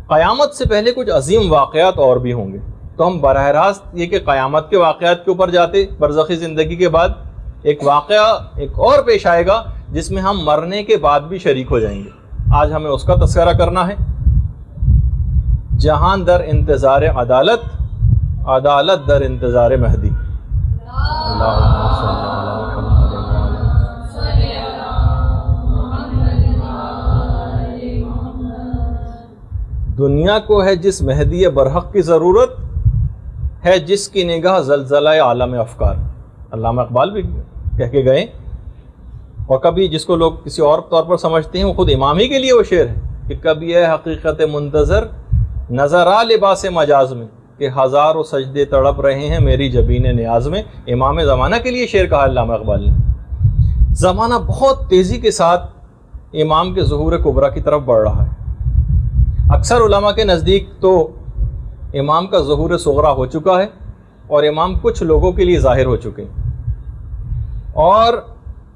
قیامت سے پہلے کچھ عظیم واقعات اور بھی ہوں گے، تو ہم براہ راست یہ کہ قیامت کے واقعات کے اوپر جاتے، برزخی زندگی کے بعد ایک واقعہ ایک اور پیش آئے گا جس میں ہم مرنے کے بعد بھی شریک ہو جائیں گے. آج ہمیں اس کا تذکرہ کرنا ہے. جہان در انتظار عدالت، عدالت در انتظار مہدی. دنیا کو ہے جس مہدی برحق کی ضرورت، ہے جس کی نگاہ زلزلہ عالم افکار. علامہ اقبال بھی کہہ کے گئے، اور کبھی جس کو لوگ کسی اور طور پر سمجھتے ہیں وہ خود امام ہی کے لیے وہ شعر ہے کہ کبھی ہے حقیقت منتظر نظر آ لباس مجاز میں، کہ ہزاروں سجدے تڑپ رہے ہیں میری جبین نیاز میں. امام زمانہ کے لیے شعر کہا علامہ اقبال نے. زمانہ بہت تیزی کے ساتھ امام کے ظہور کبریٰ کی طرف بڑھ رہا ہے. اکثر علماء کے نزدیک تو امام کا ظہور صغریٰ ہو چکا ہے اور امام کچھ لوگوں کے لیے ظاہر ہو چکے ہیں، اور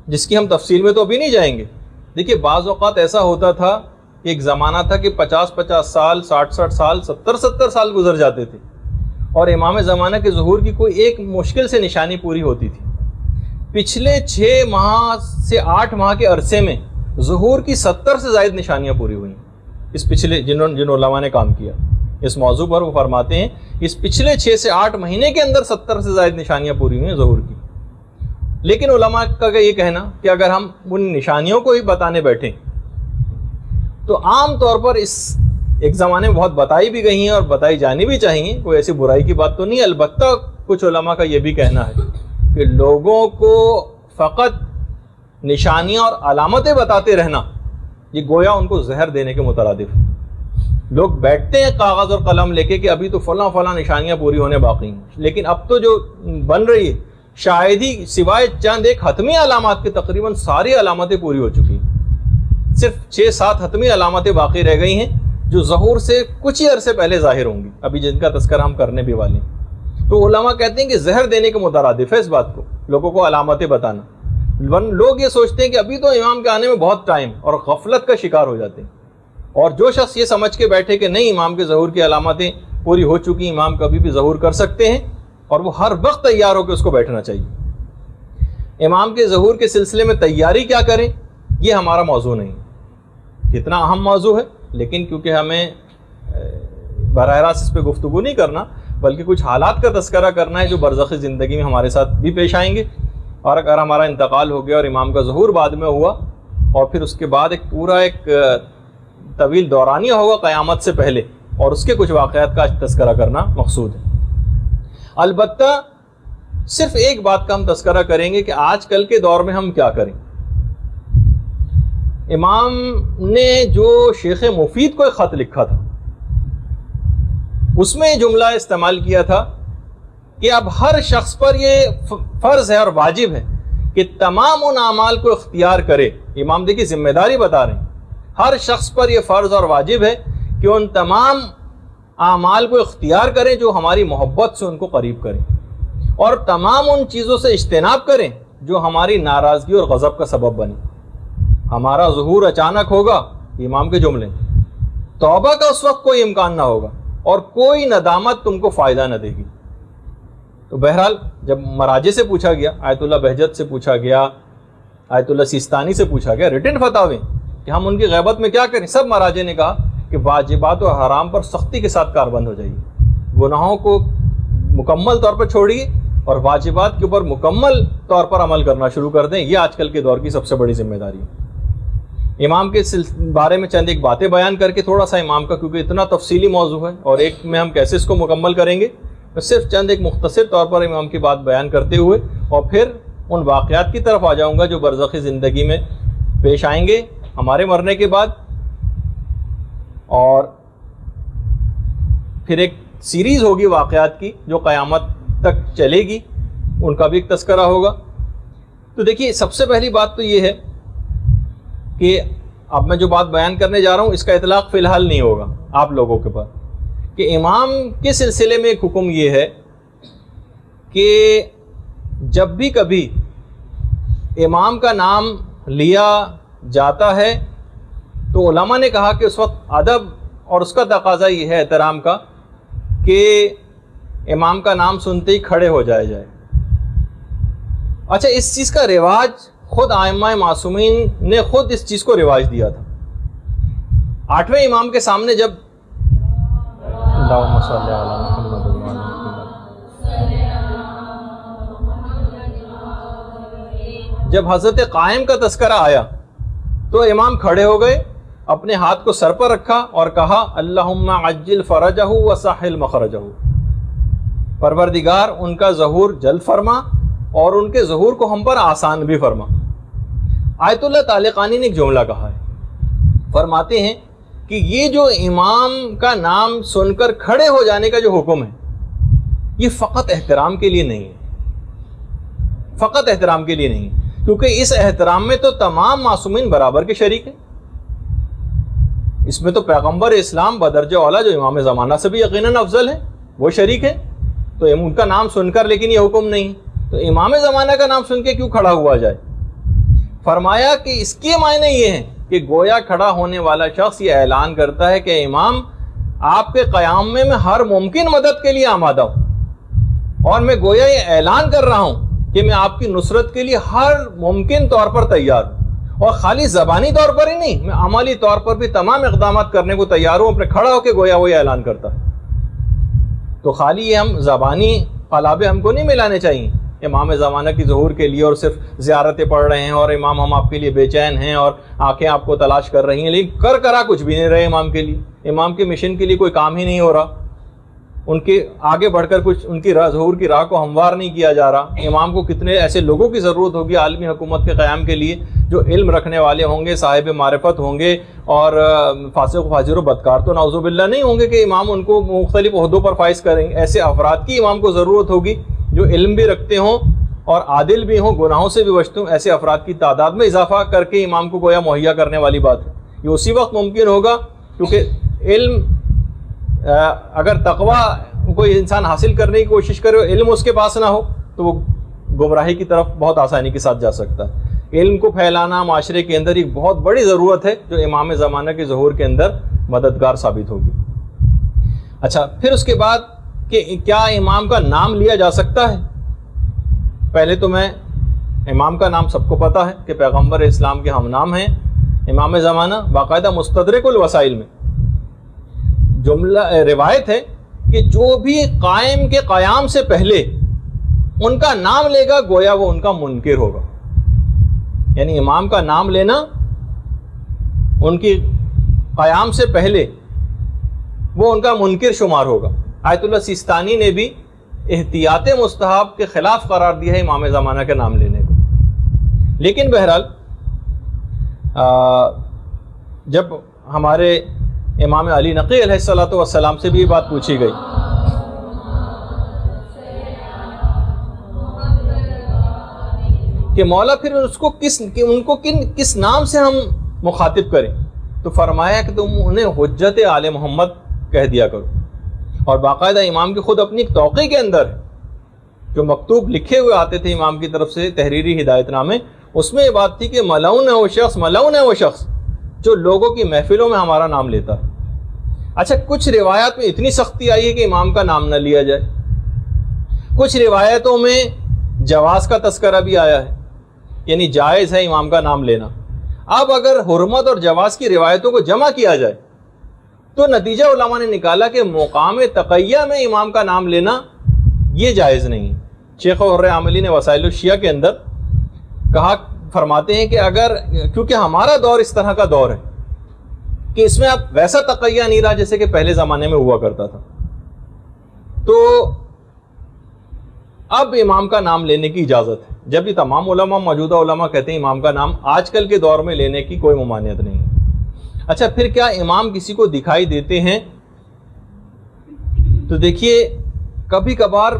جس کی ہم تفصیل میں تو ابھی نہیں جائیں گے. دیکھیے بعض اوقات ایسا ہوتا تھا کہ ایک زمانہ تھا کہ 50 سال 60 سال 70 سال گزر جاتے تھے اور امام زمانہ کے ظہور کی کوئی ایک مشکل سے نشانی پوری ہوتی تھی. پچھلے 6 ماہ سے 8 ماہ کے عرصے میں ظہور کی 70 سے زائد نشانیاں پوری ہوئیں. اس پچھلے جن علماء نے کام کیا اس موضوع پر، وہ فرماتے ہیں اس پچھلے 6 سے 8 مہینے کے اندر 70 سے زائد نشانیاں پوری ہوئی ہیں ظہور کی. لیکن علماء کا یہ کہنا کہ اگر ہم ان نشانیوں کو ہی بتانے بیٹھیں تو عام طور پر اس ایک زمانے میں بہت بتائی بھی گئی ہیں اور بتائی جانی بھی چاہیے، کوئی ایسی برائی کی بات تو نہیں. البتہ کچھ علماء کا یہ بھی کہنا ہے کہ لوگوں کو فقط نشانیاں اور علامتیں بتاتے رہنا یہ گویا ان کو زہر دینے کے مترادف. لوگ بیٹھتے ہیں کاغذ اور قلم لے کے کہ ابھی تو فلاں نشانیاں پوری ہونے باقی ہیں، لیکن اب تو جو بن رہی ہے شاید ہی سوائے چند ایک حتمی علامات کے تقریباً ساری علامتیں پوری ہو چکی ہیں. صرف 6-7 حتمی علامتیں باقی رہ گئی ہیں جو ظہور سے کچھ ہی عرصے پہلے ظاہر ہوں گی، ابھی جن کا تذکرہ ہم کرنے بھی والے ہیں. تو علماء کہتے ہیں کہ زہر دینے کے مترادف ہے اس بات کو، لوگوں کو علامتیں بتانا. لوگ یہ سوچتے ہیں کہ ابھی تو امام کے آنے میں بہت ٹائم، اور غفلت کا شکار ہو جاتے ہیں. اور جو شخص یہ سمجھ کے بیٹھے کہ نہیں امام کے ظہور کی علامتیں پوری ہو چکی، امام کبھی بھی ظہور کر سکتے ہیں، اور وہ ہر وقت تیار ہو کے اس کو بیٹھنا چاہیے. امام کے ظہور کے سلسلے میں تیاری کیا کریں یہ ہمارا موضوع نہیں، کتنا اہم موضوع ہے، لیکن کیونکہ ہمیں براہ راست اس پہ گفتگو نہیں کرنا بلکہ کچھ حالات کا تذکرہ کرنا ہے جو برزخی زندگی میں ہمارے ساتھ بھی پیش آئیں گے. اور اگر ہمارا انتقال ہو گیا اور امام کا ظہور بعد میں ہوا اور پھر اس کے بعد ایک طویل دورانیہ ہوگا قیامت سے پہلے، اور اس کے کچھ واقعات کا تذکرہ کرنا مقصود ہے. البتہ صرف ایک بات کا ہم تذکرہ کریں گے کہ آج کل کے دور میں ہم کیا کریں. امام نے جو شیخ مفید کو ایک خط لکھا تھا اس میں یہ جملہ استعمال کیا تھا کہ اب ہر شخص پر یہ فرض ہے اور واجب ہے کہ تمام ان اعمال کو اختیار کرے. امام دیکھیے ذمہ داری بتا رہے ہیں، ہر شخص پر یہ فرض اور واجب ہے کہ ان تمام اعمال کو اختیار کریں جو ہماری محبت سے ان کو قریب کریں، اور تمام ان چیزوں سے اجتناب کریں جو ہماری ناراضگی اور غضب کا سبب بنے. ہمارا ظہور اچانک ہوگا، امام کے جملے، توبہ کا اس وقت کوئی امکان نہ ہوگا اور کوئی ندامت تم کو فائدہ نہ دے گی. تو بہرحال جب مراجع سے پوچھا گیا، آیت اللہ بہجت سے پوچھا گیا، آیت اللہ سیستانی سے پوچھا گیا ریٹن فتاوی کہ ہم ان کی غیبت میں کیا کریں، سب مراجع نے کہا کہ واجبات و حرام پر سختی کے ساتھ کاربند ہو جائیے، گناہوں کو مکمل طور پر چھوڑیے اور واجبات کے اوپر مکمل طور پر عمل کرنا شروع کر دیں. یہ آج کل کے دور کی سب سے بڑی ذمہ داری ہے. امام کے بارے میں چند ایک باتیں بیان کر کے تھوڑا سا امام کا، کیونکہ اتنا تفصیلی موضوع ہے اور ایک میں ہم کیسے اس کو مکمل کریں گے، تو صرف چند ایک مختصر طور پر امام کی بات بیان کرتے ہوئے اور پھر ان واقعات کی طرف آ جاؤں گا جو برزخی زندگی میں پیش آئیں گے ہمارے مرنے کے بعد، اور پھر ایک سیریز ہوگی واقعات کی جو قیامت تک چلے گی، ان کا بھی ایک تذکرہ ہوگا. تو دیکھیے سب سے پہلی بات تو یہ ہے کہ اب میں جو بات بیان کرنے جا رہا ہوں اس کا اطلاق فی الحال نہیں ہوگا آپ لوگوں کے پاس، کہ امام کے سلسلے میں ایک حکم یہ ہے کہ جب بھی کبھی امام کا نام لیا جاتا ہے تو علماء نے کہا کہ اس وقت ادب اور اس کا تقاضا یہ ہے احترام کا کہ امام کا نام سنتے ہی کھڑے ہو جائے. اچھا اس چیز کا رواج خود ائمہ معصومین نے خود اس چیز کو رواج دیا تھا. 8ویں امام کے سامنے جب اللہم صلی علی محمد جب حضرت قائم کا تذکرہ آیا تو امام کھڑے ہو گئے, اپنے ہاتھ کو سر پر رکھا اور کہا اللہم عجل فرجہ وسہل مخرجہ, پروردگار ان کا ظہور جلد فرما اور ان کے ظہور کو ہم پر آسان بھی فرما. آیت اللہ طالقانی نے ایک جملہ کہا ہے, فرماتے ہیں کہ یہ جو امام کا نام سن کر کھڑے ہو جانے کا جو حکم ہے یہ فقط احترام کے لیے نہیں ہے, فقط احترام کے لیے نہیں, کیونکہ اس احترام میں تو تمام معصومین برابر کے شریک ہیں. اس میں تو پیغمبر اسلام بدرجہ اولیٰ جو امام زمانہ سے بھی یقیناً افضل ہیں وہ شریک ہیں, تو ان کا نام سن کر لیکن یہ حکم نہیں, تو امام زمانہ کا نام سن کے کیوں کھڑا ہوا جائے. فرمایا کہ اس کے معنی یہ ہیں کہ گویا کھڑا ہونے والا شخص یہ اعلان کرتا ہے کہ امام آپ کے قیام میں ہر ممکن مدد کے لیے آمادہ ہوں, اور میں گویا یہ اعلان کر رہا ہوں کہ میں آپ کی نصرت کے لیے ہر ممکن طور پر تیار ہوں, اور خالی زبانی طور پر ہی نہیں, میں عملی طور پر بھی تمام اقدامات کرنے کو تیار ہوں. اپنے کھڑا ہو کے گویا وہ یہ اعلان کرتا ہے. تو خالی یہ ہم زبانی قلابے ہم کو نہیں ملانے چاہیے امام زمانہ کی ظہور کے لیے, اور صرف زیارتیں پڑھ رہے ہیں اور امام ہم آپ کے لیے بے چین ہیں اور آنکھیں آپ کو تلاش کر رہی ہیں, لیکن کرا کچھ بھی نہیں رہے امام کے لیے, امام کے مشن کے لیے کوئی کام ہی نہیں ہو رہا, ان کے آگے بڑھ کر کچھ ان کی ظہور کی راہ کو ہموار نہیں کیا جا رہا. امام کو کتنے ایسے لوگوں کی ضرورت ہوگی عالمی حکومت کے قیام کے لیے جو علم رکھنے والے ہوں گے, صاحب معرفت ہوں گے, اور فاسق و فاجر و بدکار تو نعوذ باللہ نہیں ہوں گے کہ امام ان کو مختلف عہدوں پر فائز کریں گے. ایسے افراد کی امام کو ضرورت ہوگی جو علم بھی رکھتے ہوں اور عادل بھی ہوں, گناہوں سے بھی بچتے ہوں. ایسے افراد کی تعداد میں اضافہ کر کے امام کو گویا مہیا کرنے والی بات ہے. یہ اسی وقت ممکن ہوگا کیونکہ علم, اگر تقوی کوئی انسان حاصل کرنے کی کوشش کرے, علم اس کے پاس نہ ہو تو وہ گمراہی کی طرف بہت آسانی کے ساتھ جا سکتا ہے. علم کو پھیلانا معاشرے کے اندر ایک بہت بڑی ضرورت ہے جو امام زمانہ کے ظہور کے اندر مددگار ثابت ہوگی. اچھا پھر اس کے بعد کہ کیا امام کا نام لیا جا سکتا ہے. پہلے تو میں امام کا نام سب کو پتہ ہے کہ پیغمبر اسلام کے ہم نام ہیں امام زمانہ. باقاعدہ مستدرک الوسائل میں جملہ روایت ہے کہ جو بھی قائم کے قیام سے پہلے ان کا نام لے گا گویا وہ ان کا منکر ہوگا. یعنی امام کا نام لینا ان کی قیام سے پہلے وہ ان کا منکر شمار ہوگا. آیت اللہ سیستانی نے بھی احتیاط مستحب کے خلاف قرار دیا ہے امام زمانہ کے نام لینے کو. لیکن بہرحال جب ہمارے امام علی نقی علیہ الصلوۃ والسلام سے بھی یہ بات پوچھی گئی کہ مولا پھر اس کو کس نام سے ہم مخاطب کریں, تو فرمایا کہ تم انہیں حجت آل محمد کہہ دیا کرو. اور باقاعدہ امام کی خود اپنی ایک توقیع کے اندر جو مکتوب لکھے ہوئے آتے تھے امام کی طرف سے تحریری ہدایت نامے, اس میں یہ بات تھی کہ ملعون ہے وہ شخص جو لوگوں کی محفلوں میں ہمارا نام لیتا ہے. اچھا کچھ روایات میں اتنی سختی آئی ہے کہ امام کا نام نہ لیا جائے, کچھ روایتوں میں جواز کا تذکرہ بھی آیا ہے, یعنی جائز ہے امام کا نام لینا. اب اگر حرمت اور جواز کی روایتوں کو جمع کیا جائے تو نتیجہ علماء نے نکالا کہ مقام تقیہ میں امام کا نام لینا یہ جائز نہیں. شیخ حر عاملی نے وسائل الشیعہ کے اندر فرماتے ہیں کہ اگر کیونکہ ہمارا دور اس طرح کا دور ہے کہ اس میں اب ویسا تقیہ نہیں رہا جیسے کہ پہلے زمانے میں ہوا کرتا تھا, تو اب امام کا نام لینے کی اجازت ہے. جب بھی تمام علماء موجودہ علماء کہتے ہیں امام کا نام آج کل کے دور میں لینے کی کوئی ممانعت نہیں ہے. اچھا پھر کیا امام کسی کو دکھائی دیتے ہیں؟ تو دیکھیے کبھی کبھار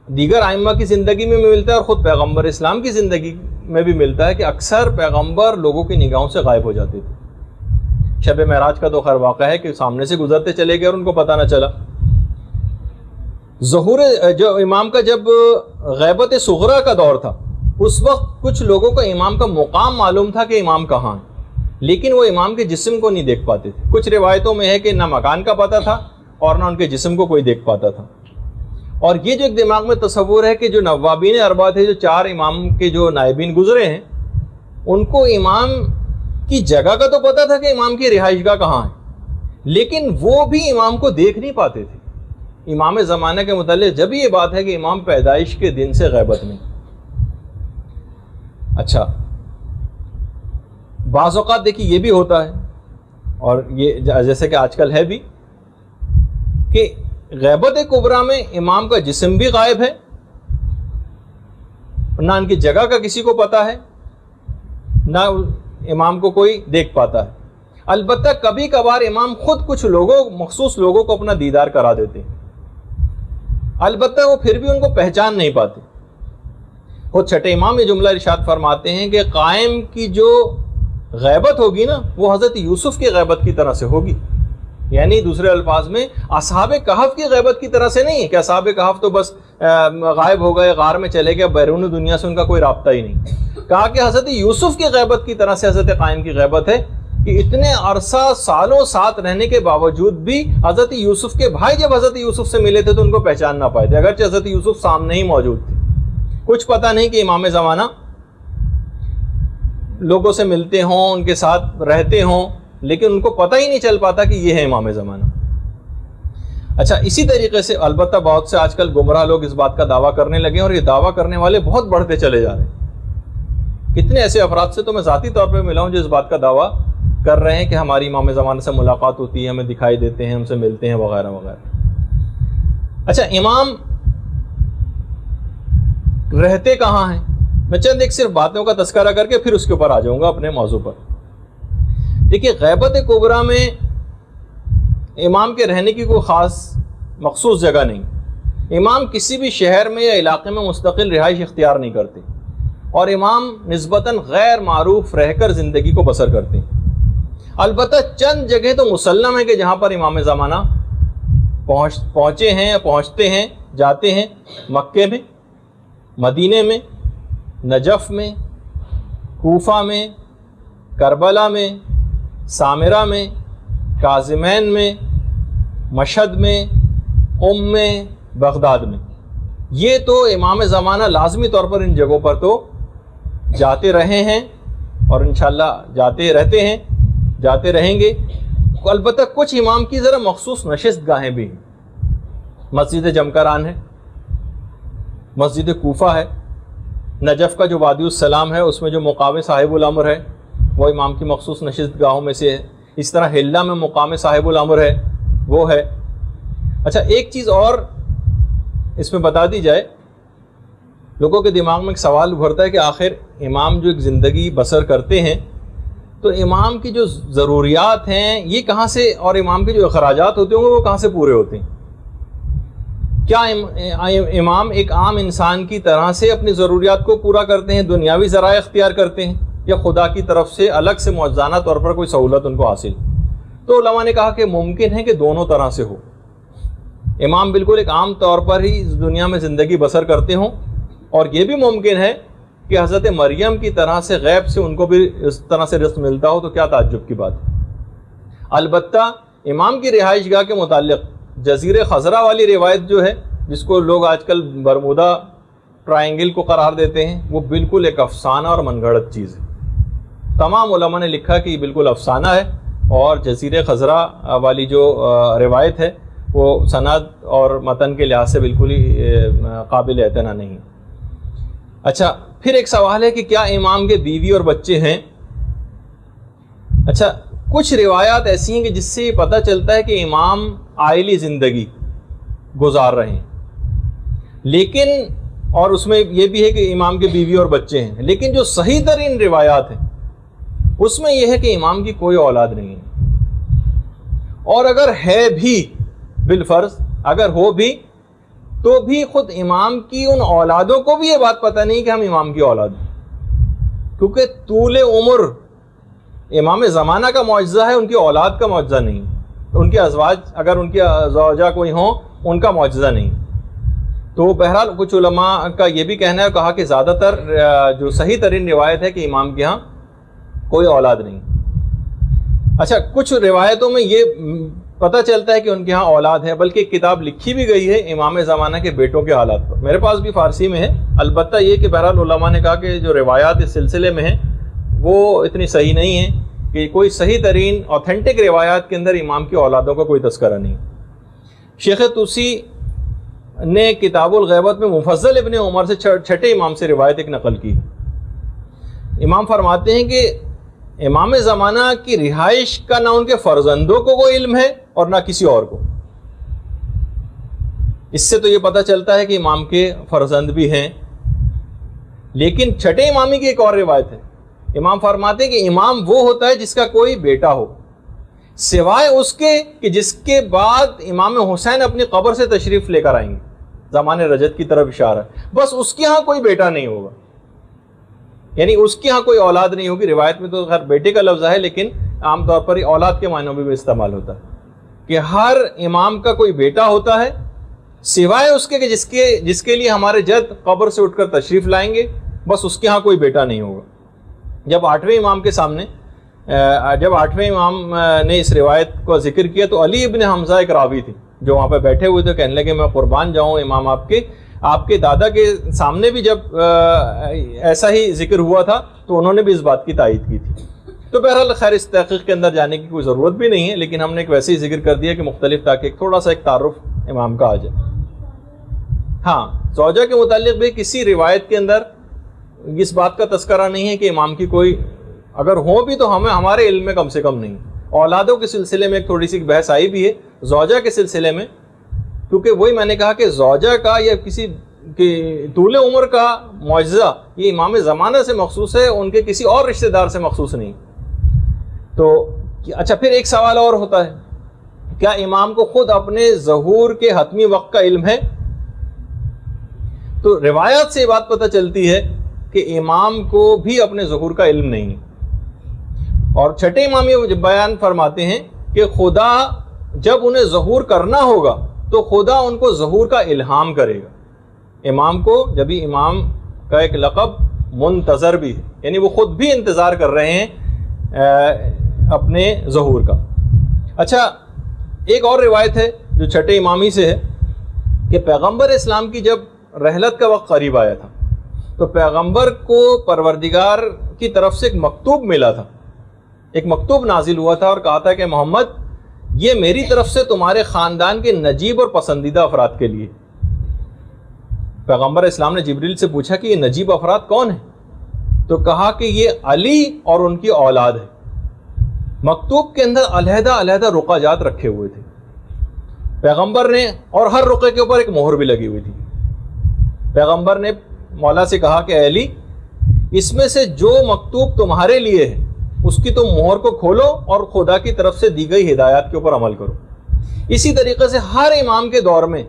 دیگر ائمہ کی زندگی میں ملتا ہے اور خود پیغمبر اسلام کی زندگی میں بھی ملتا ہے کہ اکثر پیغمبر لوگوں کی نگاہوں سے غائب ہو جاتے تھے. شب معراج کا تو خیر واقعہ ہے کہ سامنے سے گزرتے چلے گئے اور ان کو پتہ نہ چلا. ظہور جو امام کا جب غیبت صغرا کا دور تھا اس وقت کچھ لوگوں کو امام کا مقام معلوم تھا کہ امام کہاں ہے, لیکن وہ امام کے جسم کو نہیں دیکھ پاتے تھے. کچھ روایتوں میں ہے کہ نہ مکان کا پتہ تھا اور نہ ان کے جسم کو کوئی دیکھ پاتا تھا. اور یہ جو ایک دماغ میں تصور ہے کہ جو نوابین اربعہ تھے، جو 4 امام کے جو نائبین گزرے ہیں، ان کو امام کی جگہ کا تو پتہ تھا کہ امام کی رہائش گاہ کہاں ہے، لیکن وہ بھی امام کو دیکھ نہیں پاتے تھے. امام زمانہ کے متعلق جب یہ بات ہے کہ امام پیدائش کے دن سے غیبت میں. اچھا، بعض اوقات دیکھیے یہ بھی ہوتا ہے، اور یہ جیسے کہ آج کل ہے بھی، کہ غیبت کبریٰ میں امام کا جسم بھی غائب ہے، نہ ان کی جگہ کا کسی کو پتہ ہے، نہ امام کو کوئی دیکھ پاتا ہے. البتہ کبھی کبھار امام خود کچھ مخصوص لوگوں کو اپنا دیدار کرا دیتے ہیں، البتہ وہ پھر بھی ان کو پہچان نہیں پاتے. خود چھٹے امام یہ جملہ ارشاد فرماتے ہیں کہ قائم کی جو غیبت ہوگی نا، وہ حضرت یوسف کی غیبت کی طرح سے ہوگی. یعنی دوسرے الفاظ میں اصحاب کہف کی غیبت کی طرح سے نہیں کہ اصحاب کہف تو بس غائب ہو گئے، غار میں چلے گئے، بیرون دنیا سے ان کا کوئی رابطہ ہی نہیں. کہا کہ حضرت یوسف کی غیبت کی طرح سے حضرت قائم کی غیبت ہے کہ اتنے عرصہ سالوں ساتھ رہنے کے باوجود بھی حضرت یوسف کے بھائی جب حضرت یوسف سے ملے تھے تو ان کو پہچان نہ پائے تھے، اگرچہ حضرت یوسف سامنے ہی موجود تھے. کچھ پتہ نہیں کہ امام زمانہ لوگوں سے ملتے ہوں، ان کے ساتھ رہتے ہوں، لیکن ان کو پتہ ہی نہیں چل پاتا کہ یہ ہے امام زمانہ. اچھا، اسی طریقے سے البتہ بہت سے آج کل گمراہ لوگ اس بات کا دعویٰ کرنے لگے ہیں، اور یہ دعویٰ کرنے والے بہت بڑھتے چلے جا رہے ہیں. کتنے ایسے افراد سے تو میں ذاتی طور پہ ملا ہوں جو اس بات کا دعویٰ کر رہے ہیں کہ ہماری امام زمانہ سے ملاقات ہوتی ہے، ہمیں دکھائی دیتے ہیں، ہم سے ملتے ہیں، وغیرہ وغیرہ. اچھا، امام رہتے کہاں ہیں؟ میں چند ایک صرف باتوں کا تذکرہ کر کے پھر اس کے اوپر آ جاؤں گا اپنے موضوع پر. دیکھیے، غیبت کبریٰ میں امام کے رہنے کی کوئی خاص مخصوص جگہ نہیں. امام کسی بھی شہر میں یا علاقے میں مستقل رہائش اختیار نہیں کرتے، اور امام نسبتاً غیر معروف رہ کر زندگی کو بسر کرتے ہیں. البتہ چند جگہ تو مسلم ہے کہ جہاں پر امام زمانہ پہنچے ہیں یا پہنچتے ہیں، جاتے ہیں. مکے میں، مدینے میں، نجف میں، کوفہ میں، کربلا میں، سامرہ میں، کاظمین میں، مشہد میں، قم میں، بغداد میں. یہ تو امام زمانہ لازمی طور پر ان جگہوں پر تو جاتے رہے ہیں، اور انشاءاللہ جاتے رہتے ہیں، جاتے رہیں گے. البتہ کچھ امام کی ذرا مخصوص نشست گاہیں بھی ہیں. مسجد جمکران ہے، مسجد کوفہ ہے، نجف کا جو وادی السلام ہے اس میں جو مقام صاحب الامر ہے وہ امام کی مخصوص نشست گاہوں میں سے ہے. اس طرح حلہ میں مقام صاحب الامر ہے، وہ ہے. اچھا، ایک چیز اور اس میں بتا دی جائے، لوگوں کے دماغ میں ایک سوال ابھرتا ہے کہ آخر امام جو ایک زندگی بسر کرتے ہیں تو امام کی جو ضروریات ہیں یہ کہاں سے، اور امام کے جو اخراجات ہوتے ہوں گے وہ کہاں سے پورے ہوتے ہیں؟ کیا امام ایک عام انسان کی طرح سے اپنی ضروریات کو پورا کرتے ہیں، دنیاوی ذرائع اختیار کرتے ہیں، یا خدا کی طرف سے الگ سے معجزانہ طور پر کوئی سہولت ان کو حاصل؟ تو علماء نے کہا کہ ممکن ہے کہ دونوں طرح سے ہو. امام بالکل ایک عام طور پر ہی اس دنیا میں زندگی بسر کرتے ہوں، اور یہ بھی ممکن ہے کہ حضرت مریم کی طرح سے غیب سے ان کو بھی اس طرح سے رزق ملتا ہو، تو کیا تعجب کی بات ہے. البتہ امام کی رہائش گاہ کے متعلق جزیرے خضرہ والی روایت جو ہے، جس کو لوگ آج کل برمودا ٹرائنگل کو قرار دیتے ہیں، وہ بالکل ایک افسانہ اور من گھڑت چیز ہے. تمام علماء نے لکھا کہ یہ بالکل افسانہ ہے، اور جزیرے خضرہ والی جو روایت ہے وہ سند اور متن کے لحاظ سے بالکل ہی قابل اعتنا نہیں. اچھا، پھر ایک سوال ہے کہ کیا امام کے بیوی اور بچے ہیں؟ اچھا، کچھ روایات ایسی ہیں کہ جس سے یہ پتہ چلتا ہے کہ امام عائلی زندگی گزار رہے ہیں، لیکن اور اس میں یہ بھی ہے کہ امام کے بیوی اور بچے ہیں، لیکن جو صحیح ترین روایات ہیں اس میں یہ ہے کہ امام کی کوئی اولاد نہیں ہے. اور اگر ہے بھی، بالفرض اگر ہو بھی، تو بھی خود امام کی ان اولادوں کو بھی یہ بات پتہ نہیں کہ ہم امام کی اولاد ہیں، کیونکہ طول عمر امام زمانہ کا معجزہ ہے، ان کی اولاد کا معجزہ نہیں. ان کے ازواج، اگر ان کی زوجہ کوئی ہوں، ان کا معجزہ نہیں. تو بہرحال کچھ علماء کا یہ بھی کہنا ہے، کہا کہ زیادہ تر جو صحیح ترین روایت ہے کہ امام کے ہاں کوئی اولاد نہیں. اچھا، کچھ روایتوں میں یہ پتہ چلتا ہے کہ ان کے ہاں اولاد ہے، بلکہ ایک کتاب لکھی بھی گئی ہے امام زمانہ کے بیٹوں کے حالات پر، میرے پاس بھی فارسی میں ہے۔ البتہ یہ کہ بہرحال علماء نے کہا کہ جو روایات اس سلسلے میں ہیں وہ اتنی صحیح نہیں ہیں، کہ کوئی صحیح ترین اوتھینٹک روایات کے اندر امام کی اولادوں کا کوئی تذکرہ نہیں۔ شیخ طوسی نے کتاب الغیبت میں مفضل ابن عمر سے چھٹے امام سے روایت ایک نقل کی۔ امام فرماتے ہیں کہ امام زمانہ کی رہائش کا نہ ان کے فرزندوں کو وہ علم ہے اور نہ کسی اور کو۔ اس سے تو یہ پتہ چلتا ہے کہ امام کے فرزند بھی ہیں۔ لیکن چھٹے امامی کی ایک اور روایت ہے، امام فرماتے ہیں کہ امام وہ ہوتا ہے جس کا کوئی بیٹا ہو، سوائے اس کے کہ جس کے بعد امام حسین اپنی قبر سے تشریف لے کر آئیں گے، زمان رجت کی طرف اشارہ ہے، بس اس کے ہاں کوئی بیٹا نہیں ہوگا، یعنی اس کے ہاں کوئی اولاد نہیں ہوگی۔ روایت میں تو خیر بیٹے کا لفظ ہے، لیکن عام طور پر اولاد کے معنوں میں بھی استعمال ہوتا ہے کہ ہر امام کا کوئی بیٹا ہوتا ہے، سوائے اس کے کہ جس کے لیے ہمارے جد قبر سے اٹھ کر تشریف لائیں گے، بس اس کے ہاں کوئی بیٹا نہیں ہوگا۔ جب آٹھویں امام نے اس روایت کو ذکر کیا تو علی ابن حمزہ ایک راوی تھے جو وہاں پہ بیٹھے ہوئے تھے، کہنے لگے میں قربان جاؤں امام آپ کے دادا کے سامنے بھی جب ایسا ہی ذکر ہوا تھا تو انہوں نے بھی اس بات کی تائید کی تھی۔ تو بہرحال خیر اس تحقیق کے اندر جانے کی کوئی ضرورت بھی نہیں ہے، لیکن ہم نے ایک ویسے ہی ذکر کر دیا کہ مختلف تاکہ تھوڑا سا ایک تعارف امام کا آ جائے۔ ہاں، زوجہ کے متعلق بھی کسی روایت کے اندر اس بات کا تذکرہ نہیں ہے کہ امام کی کوئی، اگر ہوں بھی تو ہمارے علم میں کم سے کم نہیں۔ اولادوں کے سلسلے میں ایک تھوڑی سی بحث آئی بھی ہے، زوجہ کے سلسلے میں، کیونکہ وہی میں نے کہا کہ زوجہ کا یا کسی طول عمر کا معجزہ یہ امام زمانہ سے مخصوص ہے، ان کے کسی اور رشتہ دار سے مخصوص نہیں۔ تو اچھا، پھر ایک سوال اور ہوتا ہے، کیا امام کو خود اپنے ظہور کے حتمی وقت کا علم ہے؟ تو روایات سے یہ بات پتہ چلتی ہے کہ امام کو بھی اپنے ظہور کا علم نہیں ہے۔ اور چھٹے امام یہ بیان فرماتے ہیں کہ خدا جب انہیں ظہور کرنا ہوگا تو خدا ان کو ظہور کا الہام کرے گا۔ امام کو جبھی امام کا ایک لقب منتظر بھی ہے، یعنی وہ خود بھی انتظار کر رہے ہیں اپنے ظہور کا۔ اچھا، ایک اور روایت ہے جو چھٹے امامی سے ہے کہ پیغمبر اسلام کی جب رحلت کا وقت قریب آیا تھا تو پیغمبر کو پروردگار کی طرف سے ایک مکتوب ملا تھا، ایک مکتوب نازل ہوا تھا اور کہا تھا کہ محمد یہ میری طرف سے تمہارے خاندان کے نجیب اور پسندیدہ افراد کے لیے۔ پیغمبر اسلام نے جبریل سے پوچھا کہ یہ نجیب افراد کون ہیں؟ تو کہا کہ یہ علی اور ان کی اولاد ہے۔ مکتوب کے اندر علیحدہ علیحدہ رقعہ جات رکھے ہوئے تھے پیغمبر نے، اور ہر رقعے کے اوپر ایک مہر بھی لگی ہوئی تھی۔ پیغمبر نے مولا سے کہا کہ اے علی، اس میں سے جو مکتوب تمہارے لیے ہے اس کی تم مہر کو کھولو اور خدا کی طرف سے دی گئی ہدایات کے اوپر عمل کرو۔ اسی طریقے سے ہر امام کے دور میں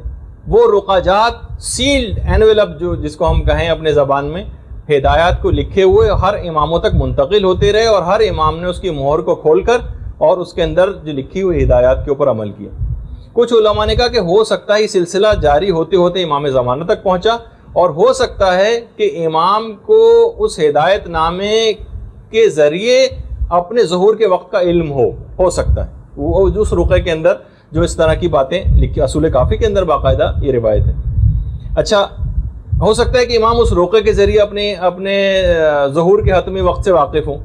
وہ رقعہ جات سیلڈ اینویلپ جس کو ہم کہیں اپنے زبان میں، ہدایات کو لکھے ہوئے ہر اماموں تک منتقل ہوتے رہے، اور ہر امام نے اس کی مہر کو کھول کر اور اس کے اندر جو لکھی ہوئی ہدایات کے اوپر عمل کیا۔ کچھ علماء نے کہا کہ ہو سکتا ہے یہ سلسلہ جاری ہوتے ہوتے امام زمانہ تک پہنچا، اور ہو سکتا ہے کہ امام کو اس ہدایت نامے کے ذریعے اپنے ظہور کے وقت کا علم ہو سکتا ہے، وہ اس رقعے کے اندر جو اس طرح کی باتیں لکھی، اصول کافی کے اندر باقاعدہ یہ روایت ہے۔ اچھا، ہو سکتا ہے کہ امام اس رقعے کے ذریعے اپنے ظہور کے حتمی وقت سے واقف ہوں۔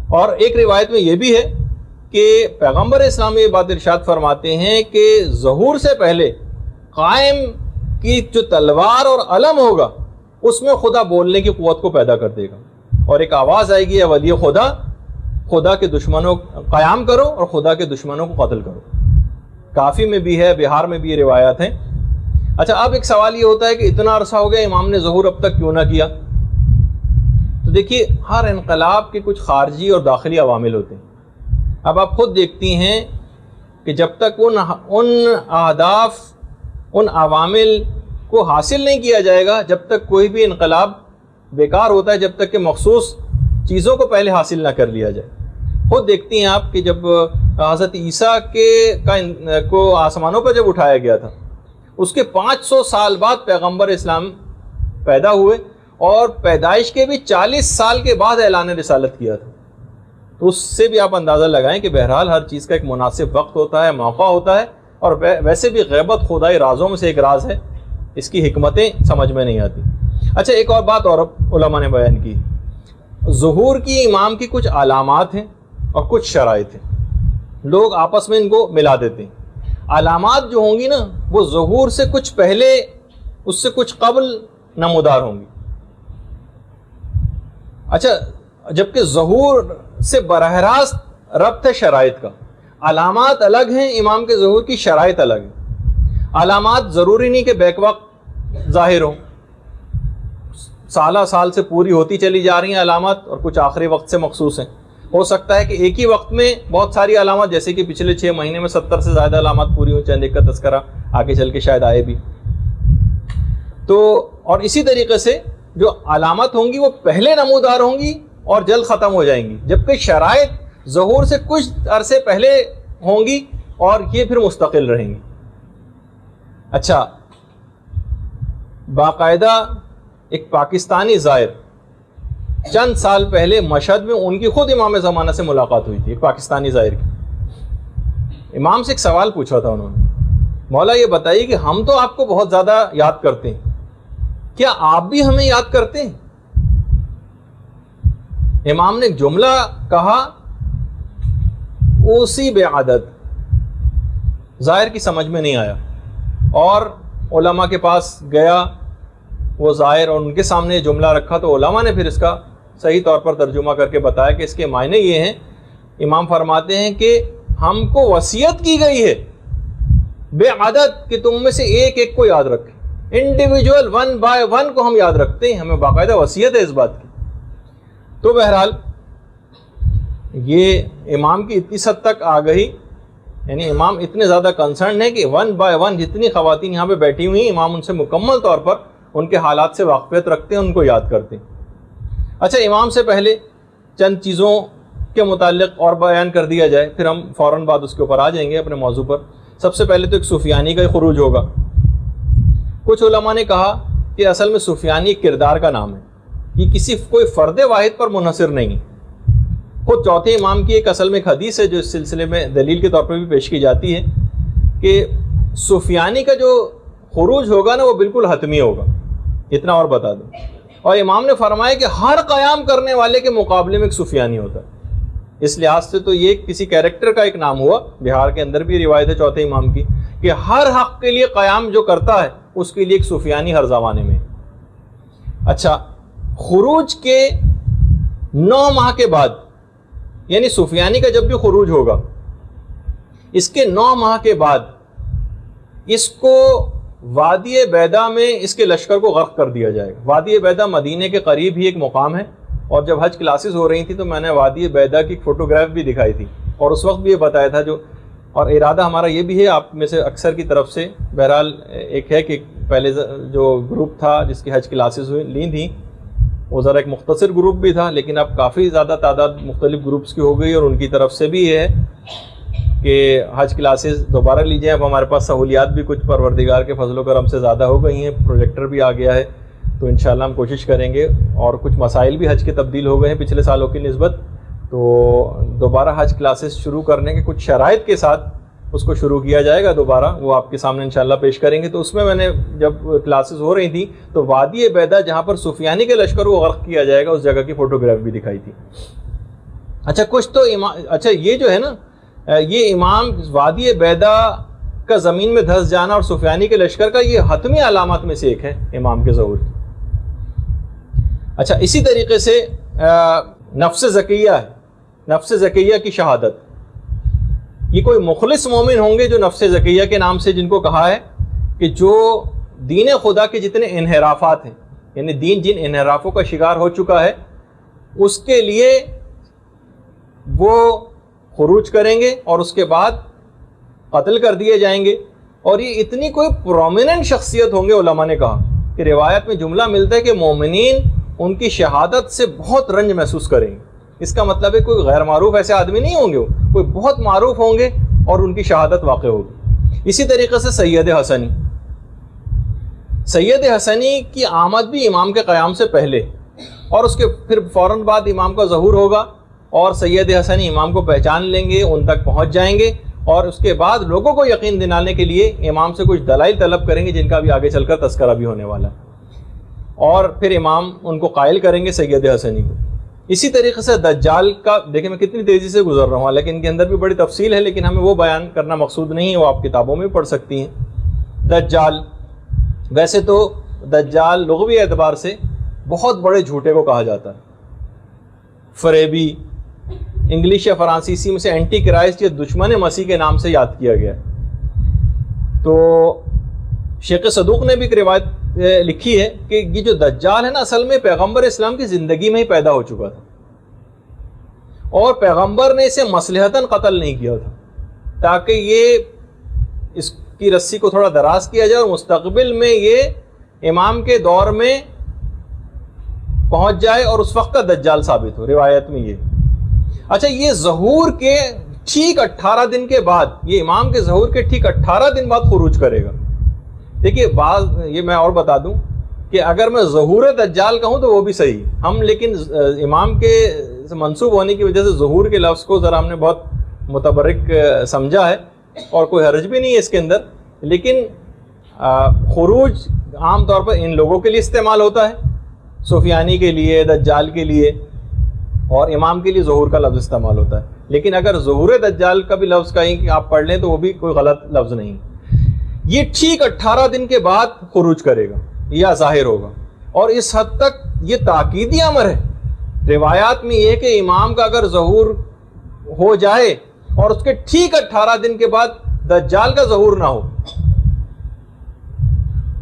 اور ایک روایت میں یہ بھی ہے کہ پیغمبر اسلام یہ بات ارشاد فرماتے ہیں کہ ظہور سے پہلے قائم کی جو تلوار اور علم ہوگا اس میں خدا بولنے کی قوت کو پیدا کر دے گا، اور ایک آواز آئے گی، یا ولی خدا کے دشمنوں قیام کرو اور خدا کے دشمنوں کو قتل کرو۔ کافی میں بھی ہے، بہار میں بھی یہ روایات ہیں۔ اچھا، اب ایک سوال یہ ہوتا ہے کہ اتنا عرصہ ہو گیا امام نے ظہور اب تک کیوں نہ کیا؟ تو دیکھیے، ہر انقلاب کے کچھ خارجی اور داخلی عوامل ہوتے ہیں۔ اب آپ خود دیکھتی ہیں کہ جب تک ان اہداف، ان عوامل کو حاصل نہیں کیا جائے گا، جب تک کوئی بھی انقلاب بیکار ہوتا ہے، جب تک کہ مخصوص چیزوں کو پہلے حاصل نہ کر لیا جائے۔ خود دیکھتی ہیں آپ کہ جب حضرت عیسیٰ کو آسمانوں پر جب اٹھایا گیا تھا، اس کے 500 سال بعد پیغمبر اسلام پیدا ہوئے، اور پیدائش کے بھی 40 سال کے بعد اعلان رسالت کیا تھا۔ تو اس سے بھی آپ اندازہ لگائیں کہ بہرحال ہر چیز کا ایک مناسب وقت ہوتا ہے، موقع ہوتا ہے، اور ویسے بھی غیبت خدائی رازوں میں سے ایک راز ہے، اس کی حکمتیں سمجھ میں نہیں آتی۔ اچھا، ایک اور بات اور علماء نے بیان کی، ظہور کی امام کی کچھ علامات ہیں اور کچھ شرائط ہیں، لوگ آپس میں ان کو ملا دیتے ہیں۔ علامات جو ہوں گی نا وہ ظہور سے کچھ پہلے، اس سے کچھ قبل نمودار ہوں گی۔ اچھا، جبکہ ظہور سے براہ راست ربط ہے شرائط کا، علامات الگ ہیں امام کے ظہور کی، شرائط الگ ہیں۔ علامات ضروری نہیں کہ بیک وقت ظاہر ہوں، سالہ سال سے پوری ہوتی چلی جا رہی ہیں علامات، اور کچھ آخری وقت سے مخصوص ہیں۔ ہو سکتا ہے کہ ایک ہی وقت میں بہت ساری علامات، جیسے کہ پچھلے 6 مہینے میں 70 سے زیادہ علامات پوری ہوئی، چند ایک کا تذکرہ آگے چل کے شاید آئے بھی۔ تو اور اسی طریقے سے جو علامات ہوں گی وہ پہلے نمودار ہوں گی اور جلد ختم ہو جائیں گی، جبکہ شرائط ظہور سے کچھ عرصے پہلے ہوں گی اور یہ پھر مستقل رہیں گی۔ اچھا، باقاعدہ ایک پاکستانی زائر چند سال پہلے مشہد میں ان کی خود امام زمانہ سے ملاقات ہوئی تھی، ایک پاکستانی زائر کی۔ امام سے ایک سوال پوچھا تھا انہوں نے، مولا یہ بتائیے کہ ہم تو آپ کو بہت زیادہ یاد کرتے ہیں، کیا آپ بھی ہمیں یاد کرتے ہیں؟ امام نے ایک جملہ کہا، اسی بے عادت، زائر کی سمجھ میں نہیں آیا، اور علماء کے پاس گیا وہ زائر اور ان کے سامنے یہ جملہ رکھا، تو علماء نے پھر اس کا صحیح طور پر ترجمہ کر کے بتایا کہ اس کے معنی یہ ہیں۔ امام فرماتے ہیں کہ ہم کو وصیت کی گئی ہے بے عدد کہ تم میں سے ایک ایک کو یاد رکھیں، انڈیویجول 1 by 1 کو ہم یاد رکھتے ہیں، ہمیں باقاعدہ وصیت ہے اس بات کی۔ تو بہرحال یہ امام کی اتنی حد تک آ گئی، یعنی امام اتنے زیادہ کنسرن ہے کہ 1 by 1 جتنی خواتین یہاں پہ بیٹھی ہوئی ہیں، امام ان سے مکمل طور پر ان کے حالات سے واقفیت رکھتے ہیں، ان کو یاد کرتے ہیں۔ اچھا، امام سے پہلے چند چیزوں کے متعلق اور بیان کر دیا جائے، پھر ہم فوراً بعد اس کے اوپر آ جائیں گے اپنے موضوع پر۔ سب سے پہلے تو ایک سفیانی کا خروج ہوگا۔ کچھ علماء نے کہا کہ اصل میں سفیانی ایک کردار کا نام ہے، یہ کسی کوئی فرد واحد پر منحصر نہیں ہے۔ خود چوتھے امام کی ایک اصل میں ایک حدیث ہے جو اس سلسلے میں دلیل کے طور پر بھی پیش کی جاتی ہے کہ سفیانی کا جو خروج ہوگا نا وہ بالکل حتمی ہوگا، اتنا اور بتا دوں۔ اور امام نے فرمایا کہ ہر قیام کرنے والے کے مقابلے میں ایک سفیانی ہوتا ہے۔ اس لحاظ سے تو یہ کسی کیریکٹر کا ایک نام ہوا، بہار کے اندر بھی روایت ہے چوتھے امام کی کہ ہر حق کے لیے قیام جو کرتا ہے اس کے لیے ایک سفیانی ہر زمانے میں۔ اچھا، خروج کے 9 ماہ کے بعد، یعنی سفیانی کا جب بھی خروج ہوگا اس کے 9 ماہ کے بعد اس کو وادی بیدا میں اس کے لشکر کو غرق کر دیا جائے گا۔ وادی بیدا مدینے کے قریب ہی ایک مقام ہے، اور جب حج کلاسز ہو رہی تھی تو میں نے وادی بیدا کی فوٹوگراف بھی دکھائی تھی، اور اس وقت بھی یہ بتایا تھا اور ارادہ ہمارا یہ بھی ہے آپ میں سے اکثر کی طرف سے، بہرحال ایک ہے کہ پہلے جو گروپ تھا جس کی حج کلاسز لی تھیں وہ ذرا ایک مختصر گروپ بھی تھا، لیکن اب کافی زیادہ تعداد مختلف گروپس کی ہو گئی، اور ان کی طرف سے بھی یہ ہے کہ حج کلاسز دوبارہ لیجئے۔ اب ہمارے پاس سہولیات بھی کچھ پروردگار کے فضل و کرم سے زیادہ ہو گئی ہیں، پروجیکٹر بھی آ گیا ہے، تو انشاءاللہ ہم کوشش کریں گے، اور کچھ مسائل بھی حج کے تبدیل ہو گئے ہیں پچھلے سالوں کی نسبت، تو دوبارہ حج کلاسز شروع کرنے کے کچھ شرائط کے ساتھ اس کو شروع کیا جائے گا دوبارہ، وہ آپ کے سامنے انشاءاللہ پیش کریں گے۔ تو اس میں نے جب کلاسز ہو رہی تھیں تو وادی بیدا جہاں پر سفیانی کے لشکر کو غرق کیا جائے گا اس جگہ کی فوٹوگراف بھی دکھائی تھی۔ اچھا، کچھ تو اچھا یہ جو ہے نا، یہ امام وادی بیدا کا زمین میں دھس جانا اور سفیانی کے لشکر کا یہ حتمی علامات میں سے ایک ہے امام کے ظہور کی۔ اچھا، اسی طریقے سے نفس زکیہ ہے، نفس زکیہ کی شہادت، یہ کوئی مخلص مومن ہوں گے جو نفس زکیہ کے نام سے جن کو کہا ہے کہ جو دین خدا کے جتنے انحرافات ہیں، یعنی دین جن انحرافوں کا شکار ہو چکا ہے اس کے لیے وہ خروج کریں گے اور اس کے بعد قتل کر دیے جائیں گے، اور یہ اتنی کوئی پرومیننٹ شخصیت ہوں گے، علماء نے کہا کہ روایت میں جملہ ملتا ہے کہ مومنین ان کی شہادت سے بہت رنج محسوس کریں گے۔ اس کا مطلب ہے کوئی غیر معروف ایسے آدمی نہیں ہوں گے، وہ کوئی بہت معروف ہوں گے اور ان کی شہادت واقع ہوگی۔ اسی طریقے سے سید حسنی کی آمد بھی امام کے قیام سے پہلے، اور اس کے پھر فوراً بعد امام کا ظہور ہوگا، اور سید حسنی امام کو پہچان لیں گے، ان تک پہنچ جائیں گے، اور اس کے بعد لوگوں کو یقین دلانے کے لیے امام سے کچھ دلائل طلب کریں گے، جن کا بھی آگے چل کر تذکرہ بھی ہونے والا ہے، اور پھر امام ان کو قائل کریں گے سید حسنی کو۔ اسی طریقے سے دجال کا دیکھیں میں کتنی تیزی سے گزر رہا ہوں، لیکن ان کے اندر بھی بڑی تفصیل ہے، لیکن ہمیں وہ بیان کرنا مقصود نہیں ہے، وہ آپ کتابوں میں پڑھ سکتی ہیں۔ دجال، ویسے تو دجال لغوی اعتبار سے بہت بڑے جھوٹے کو کہا جاتا ہے، فریبی، انگلش یا فرانسیسی میں سے اینٹی کرائسٹ یا دشمن مسیح کے نام سے یاد کیا گیا ہے۔ تو شیخ صدوق نے بھی ایک روایت لکھی ہے کہ یہ جو دجال ہے نا، اصل میں پیغمبر اسلام کی زندگی میں ہی پیدا ہو چکا تھا، اور پیغمبر نے اسے مصلحتاً قتل نہیں کیا تھا تاکہ یہ اس کی رسی کو تھوڑا دراز کیا جائے اور مستقبل میں یہ امام کے دور میں پہنچ جائے اور اس وقت کا دجال ثابت ہو، روایت میں یہ۔ اچھا، یہ ظہور کے ٹھیک 18 دن کے بعد، یہ امام کے ظہور کے ٹھیک 18 دن بعد خروج کرے گا۔ دیکھیے بعض، یہ میں اور بتا دوں کہ اگر میں ظہور دجال کہوں تو وہ بھی صحیح ہم، لیکن امام کے منسوب ہونے کی وجہ سے ظہور کے لفظ کو ذرا ہم نے بہت متبرک سمجھا ہے، اور کوئی حرج بھی نہیں ہے اس کے اندر، لیکن خروج عام طور پر ان لوگوں کے لیے استعمال ہوتا ہے، سفیانی کے لیے، دجال کے لیے، اور امام کے لیے ظہور کا لفظ استعمال ہوتا ہے۔ لیکن اگر ظہور دجال کا بھی لفظ کہیں کہ آپ پڑھ لیں تو وہ بھی کوئی غلط لفظ نہیں۔ یہ ٹھیک 18 دن کے بعد خروج کرے گا یا ظاہر ہوگا، اور اس حد تک یہ تاکیدی امر ہے۔ روایات میں یہ کہ امام کا اگر ظہور ہو جائے اور اس کے ٹھیک 18 دن کے بعد دجال کا ظہور نہ ہو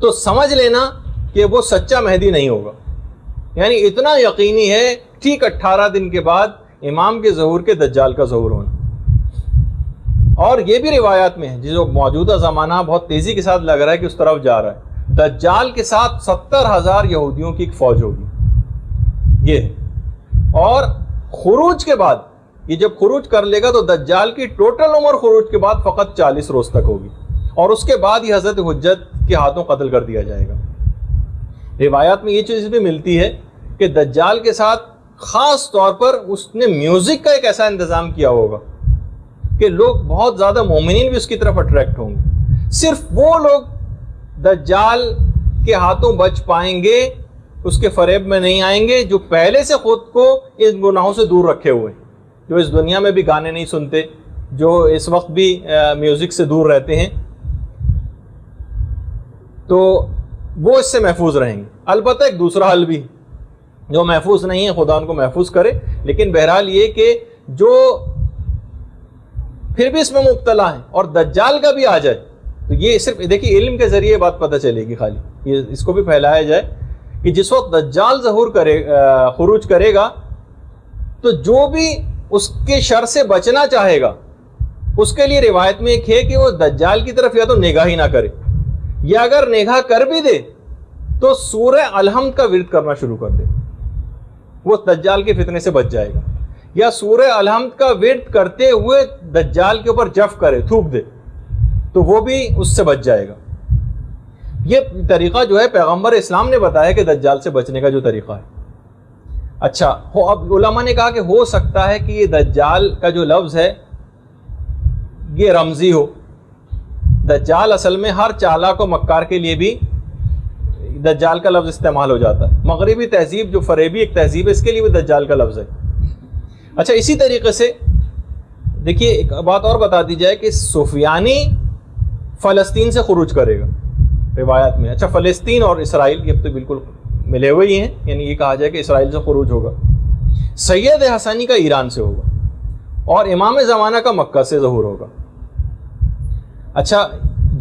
تو سمجھ لینا کہ وہ سچا مہدی نہیں ہوگا، یعنی اتنا یقینی ہے ٹھیک 18 دن کے بعد امام کے ظہور کے دجال کا ظہور ہونا۔ اور یہ بھی روایات میں ہے، جو موجودہ زمانہ بہت تیزی کے ساتھ لگ رہا ہے کہ اس طرف جا رہا ہے، دجال کے ساتھ 70,000 یہودیوں کی ایک فوج ہوگی، یہ ہے۔ اور خروج کے بعد، یہ جب خروج کر لے گا تو دجال کی ٹوٹل عمر خروج کے بعد فقط 40 روز تک ہوگی، اور اس کے بعد یہ حضرت حجت کے ہاتھوں قتل کر دیا جائے گا۔ روایات میں یہ چیز بھی ملتی ہے کہ دجال کے ساتھ خاص طور پر اس نے میوزک کا ایک ایسا انتظام کیا ہوگا کہ لوگ بہت زیادہ مومنین بھی اس کی طرف اٹریکٹ ہوں گے۔ صرف وہ لوگ دجال کے ہاتھوں بچ پائیں گے، اس کے فریب میں نہیں آئیں گے، جو پہلے سے خود کو ان گناہوں سے دور رکھے ہوئے، جو اس دنیا میں بھی گانے نہیں سنتے، جو اس وقت بھی میوزک سے دور رہتے ہیں، تو وہ اس سے محفوظ رہیں گے۔ البتہ ایک دوسرا حل بھی، جو محفوظ نہیں ہے خدا ان کو محفوظ کرے، لیکن بہرحال یہ کہ جو پھر بھی اس میں مبتلا ہیں اور دجال کا بھی آ جائے تو یہ صرف دیکھیے علم کے ذریعے بات پتہ چلے گی، خالی یہ اس کو بھی پھیلایا جائے کہ جس وقت دجال ظہور کرے خروج کرے گا تو جو بھی اس کے شر سے بچنا چاہے گا اس کے لیے روایت میں ایک ہے کہ وہ دجال کی طرف یا تو نگاہ ہی نہ کرے، یا اگر نگاہ کر بھی دے تو سورہ الحمد کا ورد کرنا شروع کر دے، وہ دجال کے فتنے سے بچ جائے گا، یا سورہ الحمد کا ورد کرتے ہوئے دجال کے اوپر جف کرے، تھوک دے، تو وہ بھی اس سے بچ جائے گا۔ یہ طریقہ جو ہے پیغمبر اسلام نے بتایا کہ دجال سے بچنے کا جو طریقہ ہے۔ اچھا، اب علماء نے کہا کہ ہو سکتا ہے کہ یہ دجال کا جو لفظ ہے یہ رمزی ہو۔ دجال اصل میں ہر چالاک و مکار کے لیے بھی دجال کا لفظ استعمال ہو جاتا ہے، مغربی تہذیب جو فریبی ایک تہذیب ہے اس کے لیے بھی دجال کا لفظ ہے۔ اچھا، اسی طریقے سے دیکھیے ایک بات اور بتا دی جائے کہ سفیانی فلسطین سے خروج کرے گا روایت میں۔ اچھا، فلسطین اور اسرائیل یہ تو بالکل ملے ہوئے ہی ہیں، یعنی یہ کہا جائے کہ اسرائیل سے خروج ہوگا۔ سید حسنی کا ایران سے ہوگا، اور امام زمانہ کا مکہ سے ظہور ہوگا۔ اچھا،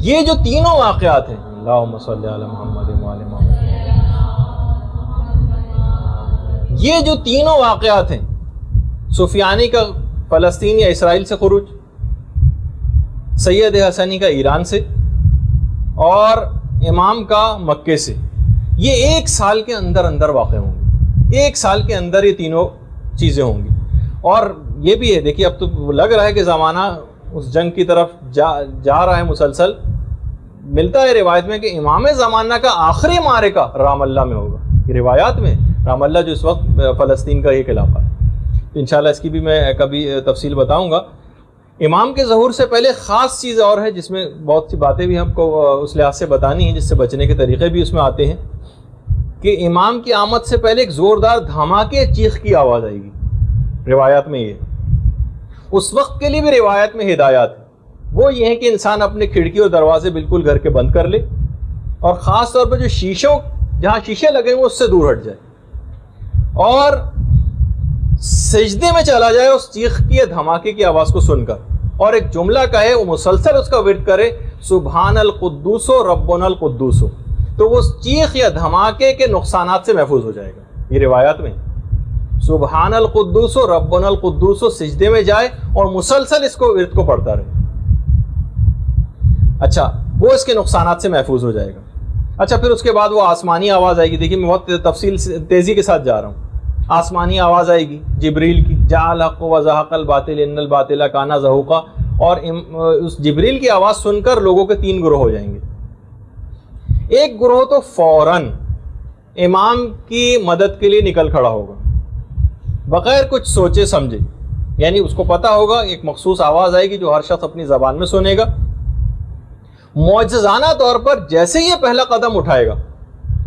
یہ جو تینوں واقعات ہیں، اللہم صلی علی محمد وعلی محمد، یہ جو تینوں واقعات ہیں، سفیانی کا فلسطین یا اسرائیل سے خروج، سید حسنی کا ایران سے، اور امام کا مکے سے، یہ ایک سال کے اندر اندر واقع ہوں گے، ایک سال کے اندر یہ تینوں چیزیں ہوں گی۔ اور یہ بھی ہے، دیکھیے اب تو لگ رہا ہے کہ زمانہ اس جنگ کی طرف جا رہا ہے مسلسل۔ ملتا ہے روایت میں کہ امام زمانہ کا آخری معرکہ رام اللہ میں ہوگا، یہ روایات میں رام اللہ جو اس وقت فلسطین کا ایک علاقہ ہے، تو انشاءاللہ اس کی بھی میں کبھی تفصیل بتاؤں گا. امام کے ظہور سے پہلے خاص چیز اور ہے جس میں بہت سی باتیں بھی ہم کو اس لحاظ سے بتانی ہیں جس سے بچنے کے طریقے بھی اس میں آتے ہیں کہ امام کی آمد سے پہلے ایک زوردار دھماکے چیخ کی آواز آئے گی. روایات میں یہ اس وقت کے لیے بھی روایت میں ہدایات ہے. وہ یہ ہے کہ انسان اپنے کھڑکی اور دروازے بالکل گھر کے بند کر لے اور خاص طور پر جو جہاں شیشے لگے ہیں اس سے دور ہٹ جائے اور سجدے میں چلا جائے اس چیخ کی دھماکے کی آواز کو سن کر اور ایک جملہ کہے, وہ مسلسل اس کا ورد کرے, سبحان القدوس ربنا القدوس, تو وہ چیخ یا دھماکے کے نقصانات سے محفوظ ہو جائے گا. یہ روایات میں سبحان القدوس ربنا القدوس سجدے میں جائے اور مسلسل اس کو ورد کو پڑھتا رہے. اچھا, وہ اس کے نقصانات سے محفوظ ہو جائے گا. اچھا, پھر اس کے بعد وہ آسمانی آواز آئے گی. دیکھیے میں بہت تفصیل تیزی کے ساتھ جا رہا ہوں. آسمانی آواز آئے گی جبریل کی, جاء الحق وزهق الباطل ان الباطل کان زهوقا, اور اس جبریل کی آواز سن کر لوگوں کے 3 گروہ ہو جائیں گے. ایک گروہ تو فوراً امام کی مدد کے لیے نکل کھڑا ہوگا بغیر کچھ سوچے سمجھے, یعنی اس کو پتا ہوگا ایک مخصوص آواز آئے گی جو ہر شخص اپنی زبان میں سنے گا. معجزانہ طور پر جیسے یہ پہلا قدم اٹھائے گا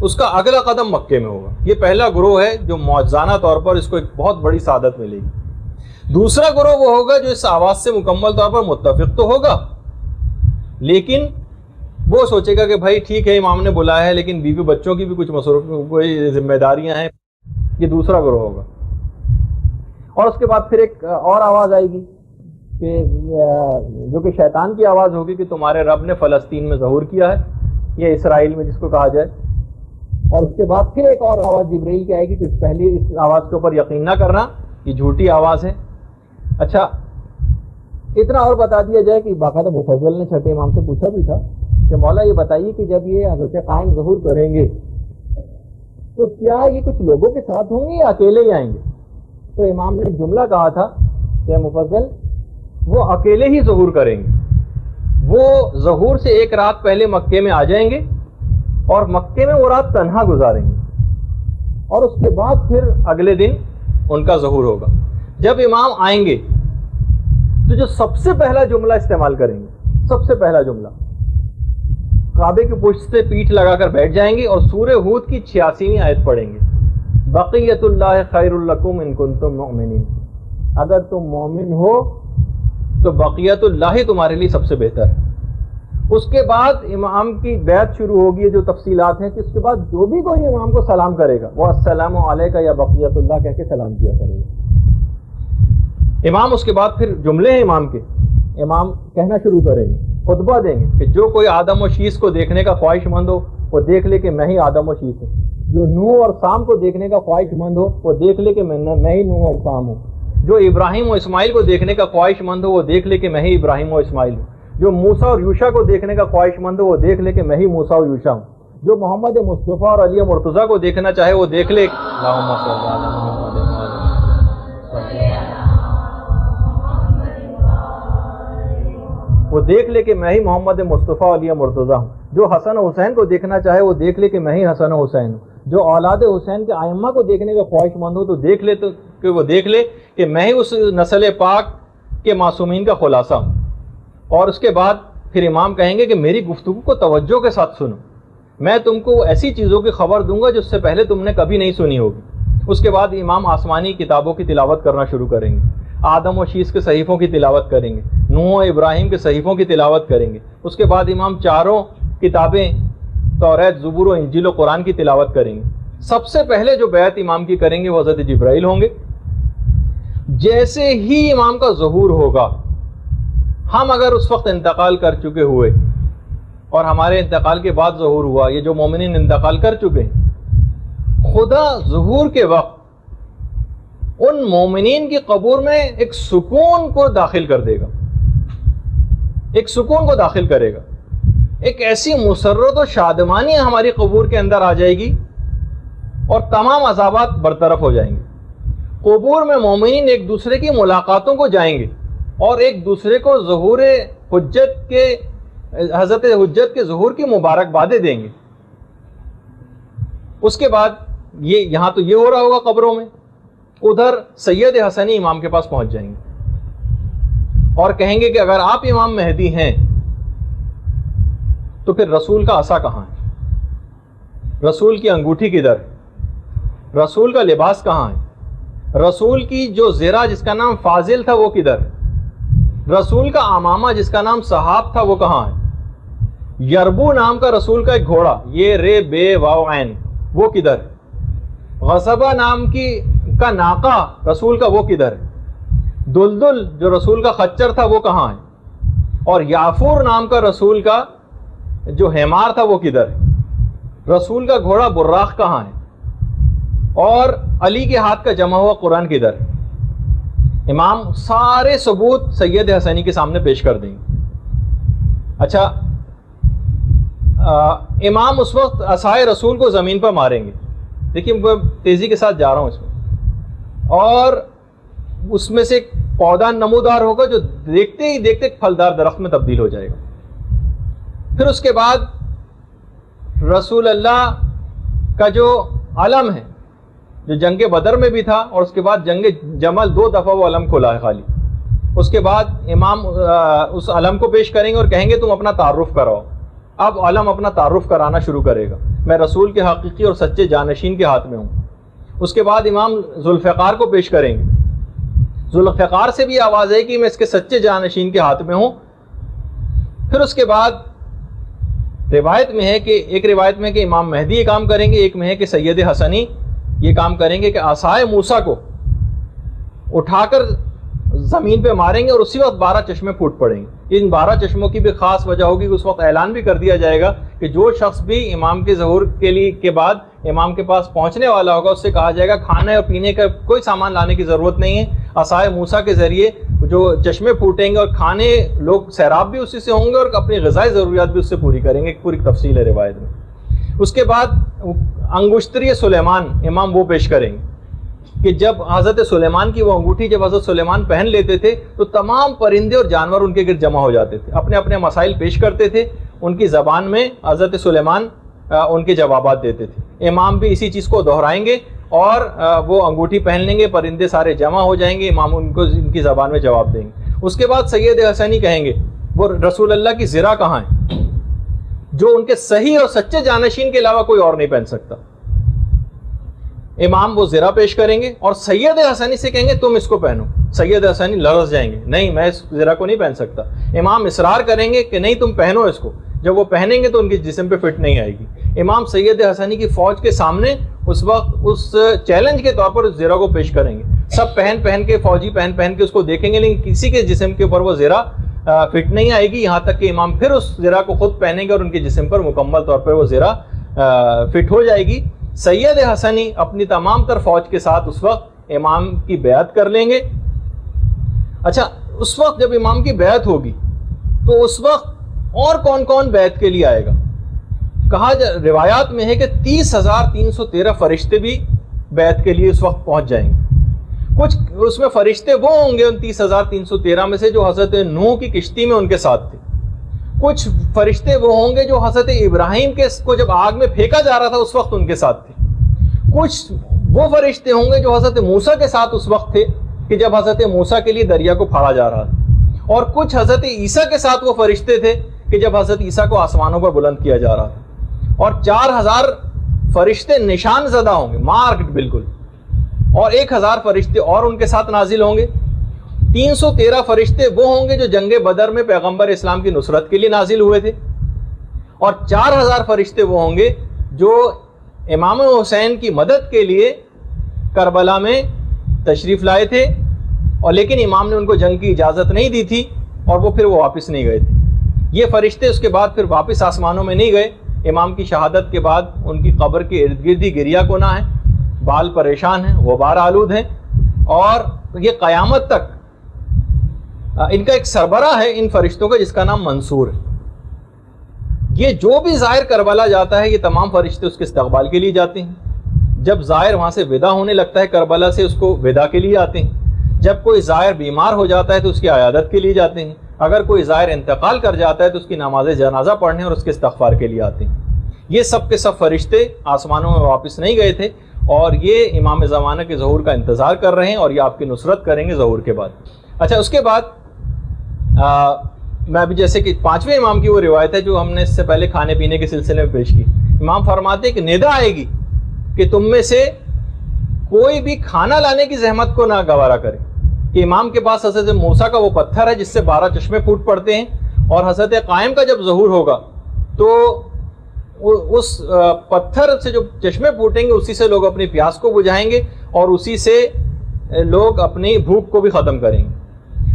اس کا اگلا قدم مکے میں ہوگا. یہ پہلا گروہ ہے جو معجزانہ طور پر اس کو ایک بہت بڑی سعادت ملے گی. دوسرا گروہ وہ ہوگا جو اس آواز سے مکمل طور پر متفق تو ہوگا لیکن وہ سوچے گا کہ بھائی ٹھیک ہے امام نے بلایا ہے لیکن بیوی بچوں کی بھی کچھ کوئی ذمہ داریاں ہیں. یہ دوسرا گروہ ہوگا. اور اس کے بعد پھر ایک اور آواز آئے گی کہ جو کہ شیطان کی آواز ہوگی کہ تمہارے رب نے فلسطین میں ظہور کیا ہے, یہ اسرائیل میں جس کو کہا جائے. اور اس کے بعد پھر ایک اور آواز جبرائیل کی آئے گی کہ پہلے اس آواز کے اوپر یقین نہ کرنا, یہ جھوٹی آواز ہے. اچھا, اتنا اور بتا دیا جائے کہ باقاعدہ مفضل نے چھٹے امام سے پوچھا بھی تھا کہ مولا یہ بتائیے کہ جب یہ حضرت قائم ظہور کریں گے تو کیا یہ کچھ لوگوں کے ساتھ ہوں گے یا اکیلے ہی آئیں گے؟ تو امام نے ایک جملہ کہا تھا کہ مفضل وہ اکیلے ہی ظہور کریں گے. وہ ظہور سے ایک رات پہلے مکے میں آ جائیں گے اور مکے میں وہ رات تنہا گزاریں گے اور اس کے بعد پھر اگلے دن ان کا ظہور ہوگا. جب امام آئیں گے تو جو سب سے پہلا جملہ استعمال کریں گے, سب سے پہلا جملہ کعبے کی پشت سے پیٹھ لگا کر بیٹھ جائیں گے اور سورہ ہود کی 86ویں آیت پڑھیں گے, بقیت اللہ خیر لکم ان کنتم مؤمنین. اگر تم مومن ہو تو بقیت اللہ تمہارے لیے سب سے بہتر ہے. اس کے بعد امام کی بیعت شروع ہوگی, جو تفصیلات ہیں کہ اس کے بعد جو بھی کوئی امام کو سلام کرے گا وہ السلام علیکہ یا بقیت اللہ کہہ کے سلام کیا کرے گا. امام اس کے بعد پھر جملے ہیں امام کے, امام کہنا شروع کریں گے, خطبہ دیں گے کہ جو کوئی آدم و شیس کو دیکھنے کا خواہش مند ہو وہ دیکھ لے کہ میں ہی آدم و شیس ہوں. جو نوح اور سام کو دیکھنے کا خواہش مند ہو وہ دیکھ لے کہ میں ہی نوح اور سام ہوں. جو ابراہیم و اسماعیل کو دیکھنے کا خواہش مند ہو وہ دیکھ لے کہ میں ہی ابراہیم و اسماعیل ہوں. جو موسیٰ اور یوشع کو دیکھنے کا خواہش مند ہو وہ دیکھ لے کہ میں ہی موسیٰ اور یوشع ہوں. جو محمد مصطفیٰ اور علی مرتضیٰ کو دیکھنا چاہے وہ دیکھ لے کہ میں ہی محمد مصطفیٰ علی مرتضیٰ ہوں. جو حسن و حسین کو دیکھنا چاہے وہ دیکھ لے کہ میں ہی حسن و حسین ہوں. جو اولاد حسین کے ائمہ کو دیکھنے کا خواہش مند ہو تو دیکھ لے کہ میں ہی اس نسل پاک کے معصومین کا خلاصہ ہوں. اور اس کے بعد پھر امام کہیں گے کہ میری گفتگو کو توجہ کے ساتھ سنو, میں تم کو ایسی چیزوں کی خبر دوں گا جس سے پہلے تم نے کبھی نہیں سنی ہوگی. اس کے بعد امام آسمانی کتابوں کی تلاوت کرنا شروع کریں گے, آدم و شیس کے صحیفوں کی تلاوت کریں گے, نوح و ابراہیم کے صحیفوں کی تلاوت کریں گے. اس کے بعد امام چاروں کتابیں توریت, زبور و انجیل و قرآن کی تلاوت کریں گے. سب سے پہلے جو بیعت امام کی کریں گے وہ حضرت جبرائیل ہوں گے. جیسے ہی امام کا ظہور ہوگا, ہم اگر اس وقت انتقال کر چکے ہوئے اور ہمارے انتقال کے بعد ظہور ہوا, یہ جو مومنین انتقال کر چکے ہیں, خدا ظہور کے وقت ان مومنین کی قبور میں ایک سکون کو داخل کر دے گا, ایک سکون کو داخل کرے گا. ایک ایسی مسرت و شادمانی ہماری قبور کے اندر آ جائے گی اور تمام عذابات برطرف ہو جائیں گے. قبور میں مومنین ایک دوسرے کی ملاقاتوں کو جائیں گے اور ایک دوسرے کو ظہور حجت کے, حضرت حجت کے ظہور کی مبارکبادیں دیں گے. اس کے بعد یہاں تو یہ ہو رہا ہوگا قبروں میں, ادھر سید حسنی امام کے پاس پہنچ جائیں گے اور کہیں گے کہ اگر آپ امام مہدی ہیں تو پھر رسول کا عصا کہاں ہے؟ رسول کی انگوٹھی کدھر ہے؟ رسول کا لباس کہاں ہے؟ رسول کی جو زرہ جس کا نام فاضل تھا وہ کدھر ہے؟ رسول کا امامہ جس کا نام صحاب تھا وہ کہاں ہے؟ یربو نام کا رسول کا ایک گھوڑا، یہ رے بے واو عین، وہ کدھر ہے؟ غصبہ نام کا ناقہ رسول کا وہ کدھر ہے؟ دلدل جو رسول کا خچر تھا وہ کہاں ہے؟ اور یافور نام کا رسول کا جو حمار تھا وہ کدھر ہے؟ رسول کا گھوڑا براق کہاں ہے؟ اور علی کے ہاتھ کا جمع ہوا قرآن کدھر ہے؟ امام سارے ثبوت سید حسنی کے سامنے پیش کر دیں گے۔ اچھا، امام اس وقت عصائے رسول کو زمین پر ماریں گے، دیکھیے میں تیزی کے ساتھ جا رہا ہوں اس میں، اور اس میں سے ایک پودا نمودار ہوگا جو دیکھتے ہی دیکھتے ایک پھلدار درخت میں تبدیل ہو جائے گا۔ پھر اس کے بعد رسول اللہ کا جو علم ہے جو جنگ بدر میں بھی تھا، اور اس کے بعد جنگ جمل 2 دفعہ وہ علم کھلا ہے خالی، اس کے بعد امام اس علم کو پیش کریں گے اور کہیں گے تم اپنا تعارف کراؤ۔ اب علم اپنا تعارف کرانا شروع کرے گا، میں رسول کے حقیقی اور سچے جانشین کے ہاتھ میں ہوں۔ اس کے بعد امام ذوالفقار کو پیش کریں گے، ذوالفقار سے بھی آواز ہے کہ میں اس کے سچے جانشین کے ہاتھ میں ہوں۔ پھر اس کے بعد روایت میں ہے کہ ایک روایت میں کہ امام مہدی یہ کام کریں گے، ایک میں ہے کہ سید حسنی یہ کام کریں گے کہ عصائے موسیٰ کو اٹھا کر زمین پہ ماریں گے اور اسی وقت 12 چشمے پھوٹ پڑیں گے۔ ان 12 چشموں کی بھی خاص وجہ ہوگی کہ اس وقت اعلان بھی کر دیا جائے گا کہ جو شخص بھی امام کے ظہور کے بعد امام کے پاس پہنچنے والا ہوگا اس سے کہا جائے گا کھانے اور پینے کا کوئی سامان لانے کی ضرورت نہیں ہے، عصائے موسیٰ کے ذریعے جو چشمے پھوٹیں گے اور کھانے لوگ سیراب بھی اسی سے ہوں گے اور اپنی غذائی ضروریات بھی اس سے پوری کریں گے، ایک پوری تفصیل ہے روایت میں۔ اس کے بعد انگشتری سلیمان امام وہ پیش کریں گے کہ جب حضرت سلیمان کی وہ انگوٹھی جب حضرت سلیمان پہن لیتے تھے تو تمام پرندے اور جانور ان کے گرد جمع ہو جاتے تھے، اپنے اپنے مسائل پیش کرتے تھے، ان کی زبان میں حضرت سلیمان ان کے جوابات دیتے تھے۔ امام بھی اسی چیز کو دہرائیں گے اور وہ انگوٹھی پہن لیں گے، پرندے سارے جمع ہو جائیں گے، امام ان کو ان کی زبان میں جواب دیں گے۔ اس کے بعد سید حسنی کہیں گے وہ رسول اللہ کی زرہ کہاں ہے جو ان کے صحیح اور سچے جانشین کے علاوہ کوئی اور نہیں پہن سکتا۔ امام وہ زرہ پیش کریں گے اور سید حسنی سے کہیں گے تم اس کو پہنو۔ سید حسنی لرز جائیں گے، نہیں میں اس زرہ کو نہیں پہن سکتا۔ امام اصرار کریں گے کہ نہیں تم پہنو اس کو، جب وہ پہنیں گے تو ان کے جسم پہ فٹ نہیں آئے گی۔ امام سید حسنی کی فوج کے سامنے اس وقت اس چیلنج کے طور پر اس زرہ کو پیش کریں گے، سب پہن کے فوجی پہن کے اس کو دیکھیں گے، لیکن کسی کے جسم کے اوپر وہ زرہ فٹ نہیں آئے گی، یہاں تک کہ امام پھر اس زرہ کو خود پہنیں گے اور ان کے جسم پر مکمل طور پر وہ زرہ فٹ ہو جائے گی۔ سید حسنی اپنی تمام تر فوج کے ساتھ اس وقت امام کی بیعت کر لیں گے۔ اچھا، اس وقت جب امام کی بیعت ہوگی تو اس وقت اور کون کون بیعت کے لیے آئے گا؟ کہا روایات میں ہے کہ 30,313 فرشتے بھی بیعت کے لیے اس وقت پہنچ جائیں گے۔ کچھ اس میں فرشتے وہ ہوں گے ان 30,313 میں سے جو حضرت نوح کی کشتی میں ان کے ساتھ تھے، کچھ فرشتے وہ ہوں گے جو حضرت ابراہیم کو جب آگ میں پھینکا جا رہا تھا اس وقت ان کے ساتھ تھے، کچھ وہ فرشتے ہوں گے جو حضرت موسیٰ کے ساتھ اس وقت تھے کہ جب حضرت موسیٰ کے لیے دریا کو پھاڑا جا رہا تھا، اور کچھ حضرت عیسیٰ کے ساتھ وہ فرشتے تھے کہ جب حضرت عیسیٰ کو آسمانوں پر بلند کیا جا رہا تھا، اور 4,000 فرشتے نشان زدہ ہوں گے، مارکڈ بالکل، اور 1,000 فرشتے اور ان کے ساتھ نازل ہوں گے۔ 313 فرشتے وہ ہوں گے جو جنگ بدر میں پیغمبر اسلام کی نصرت کے لیے نازل ہوئے تھے، اور 4,000 فرشتے وہ ہوں گے جو امام حسین کی مدد کے لیے کربلا میں تشریف لائے تھے، اور لیکن امام نے ان کو جنگ کی اجازت نہیں دی تھی اور وہ پھر واپس نہیں گئے تھے۔ یہ فرشتے اس کے بعد پھر واپس آسمانوں میں نہیں گئے، امام کی شہادت کے بعد ان کی قبر کے ارد گرد ہی گریہ کناں ہیں، بال پریشان ہیں، غبار آلود ہیں، اور یہ قیامت تک ان کا ایک سربراہ ہے ان فرشتوں کا جس کا نام منصور ہے۔ یہ جو بھی زائر کربلا جاتا ہے یہ تمام فرشتے اس کے استقبال کے لیے جاتے ہیں، جب زائر وہاں سے ودا ہونے لگتا ہے کربلا سے اس کو ودا کے لیے آتے ہیں، جب کوئی زائر بیمار ہو جاتا ہے تو اس کی عیادت کے لیے جاتے ہیں، اگر کوئی زائر انتقال کر جاتا ہے تو اس کی نماز جنازہ پڑھنے اور اس کے استغفار کے لیے آتے ہیں۔ یہ سب کے سب فرشتے آسمانوں میں واپس نہیں گئے تھے، اور یہ امام زمانہ کے ظہور کا انتظار کر رہے ہیں اور یہ آپ کی نصرت کریں گے ظہور کے بعد. اچھا اس کے بعد میں ابھی جیسے کہ 5ویں امام کی وہ روایت ہے جو ہم نے اس سے پہلے کھانے پینے کے سلسلے میں پیش کی. امام فرماتے ہیں کہ ندا آئے گی کہ تم میں سے کوئی بھی کھانا لانے کی زحمت کو نہ گوارا کرے. کہ امام کے پاس حضرت موسیٰ کا وہ پتھر ہے جس سے 12 چشمے پھوٹ پڑتے ہیں, اور حضرت قائم کا جب ظہور ہوگا تو اس پتھر سے جو چشمے پھوٹیں گے اسی سے لوگ اپنی پیاس کو بجھائیں گے اور اسی سے لوگ اپنی بھوک کو بھی ختم کریں گے.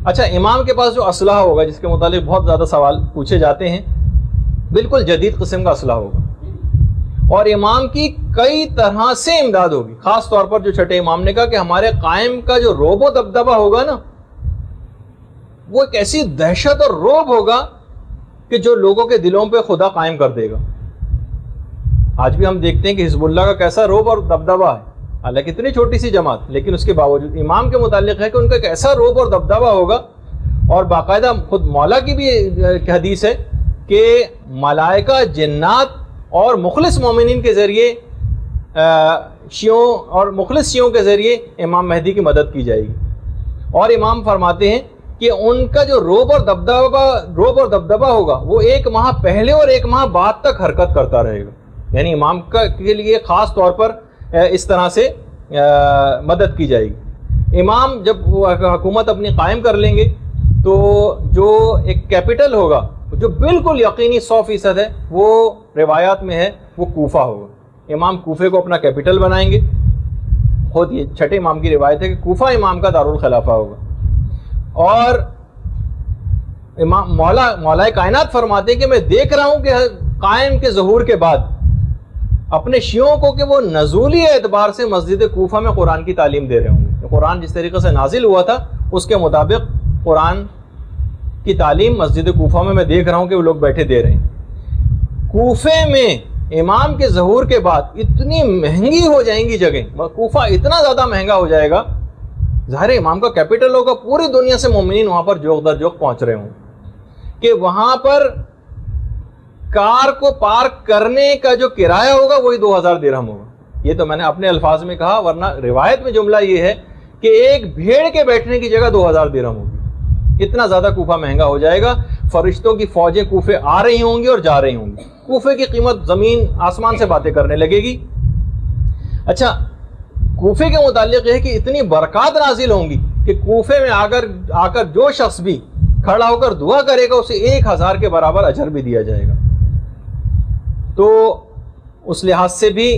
اچھا امام کے پاس جو اسلحہ ہوگا جس کے متعلق بہت زیادہ سوال پوچھے جاتے ہیں, بالکل جدید قسم کا اسلحہ ہوگا اور امام کی کئی طرح سے امداد ہوگی. خاص طور پر جو چھٹے امام نے کہا کہ ہمارے قائم کا جو روب و دبدبہ ہوگا نا وہ ایک ایسی دہشت اور روب ہوگا کہ جو لوگوں کے دلوں پہ خدا قائم کر دے گا. آج بھی ہم دیکھتے ہیں کہ حزب اللہ کا کیسا روب اور دبدبہ ہے, حالانکہ اتنی چھوٹی سی جماعت, لیکن اس کے باوجود امام کے متعلق ہے کہ ان کا ایک ایسا روب اور دبدبہ ہوگا. اور باقاعدہ خود مولا کی بھی حدیث ہے کہ ملائکہ, جنات اور مخلص مومنین کے ذریعے شیعوں اور مخلص شیعوں کے ذریعے امام مہدی کی مدد کی جائے گی. اور امام فرماتے ہیں کہ ان کا جو روب اور دبدبہ ہوگا وہ 1 ماہ پہلے اور 1 ماہ بعد تک حرکت کرتا رہے گا. یعنی امام کے لیے خاص طور پر اس طرح سے مدد کی جائے گی. امام جب حکومت اپنی قائم کر لیں گے تو جو ایک کیپٹل ہوگا جو بالکل یقینی 100% ہے وہ روایات میں ہے وہ کوفہ ہوگا. امام کوفے کو اپنا کیپٹل بنائیں گے. خود یہ چھٹے امام کی روایت ہے کہ کوفہ امام کا دارالخلافہ ہوگا. اور امام مولا کائنات فرماتے ہیں کہ میں دیکھ رہا ہوں کہ قائم کے ظہور کے بعد اپنے شیعوں کو کہ وہ نزولی اعتبار سے مسجد کوفہ میں قرآن کی تعلیم دے رہے ہوں گے. قرآن جس طریقے سے نازل ہوا تھا اس کے مطابق قرآن کی تعلیم مسجد کوفہ میں دیکھ رہا ہوں کہ وہ لوگ بیٹھے دے رہے ہیں. کوفے میں امام کے ظہور کے بعد اتنی مہنگی ہو جائیں گی جگہیں, کوفہ اتنا زیادہ مہنگا ہو جائے گا, ظاہر امام کا کیپٹل ہوگا, پوری دنیا سے مومنین وہاں پر جوق در جوق پہنچ رہے ہوں کہ وہاں پر کار کو پارک کرنے کا جو کرایہ ہوگا وہی 2000 درہم ہوگا. یہ تو میں نے اپنے الفاظ میں کہا, ورنہ روایت میں جملہ یہ ہے کہ ایک بھیڑ کے بیٹھنے کی جگہ 2000 درہم ہوگی. اتنا زیادہ کوفہ مہنگا ہو جائے گا. فرشتوں کی فوجیں کوفے آ رہی ہوں گی اور جا رہی ہوں گی. کوفے کی قیمت زمین آسمان سے باتیں کرنے لگے گی. اچھا کوفے کے متعلق یہ ہے کہ اتنی برکات نازل ہوں گی کہ کوفے میں آ کر جو شخص بھی کھڑا ہو کر دعا کرے گا اسے 1000 کے برابر اجر بھی دیا جائے گا. تو اس لحاظ سے بھی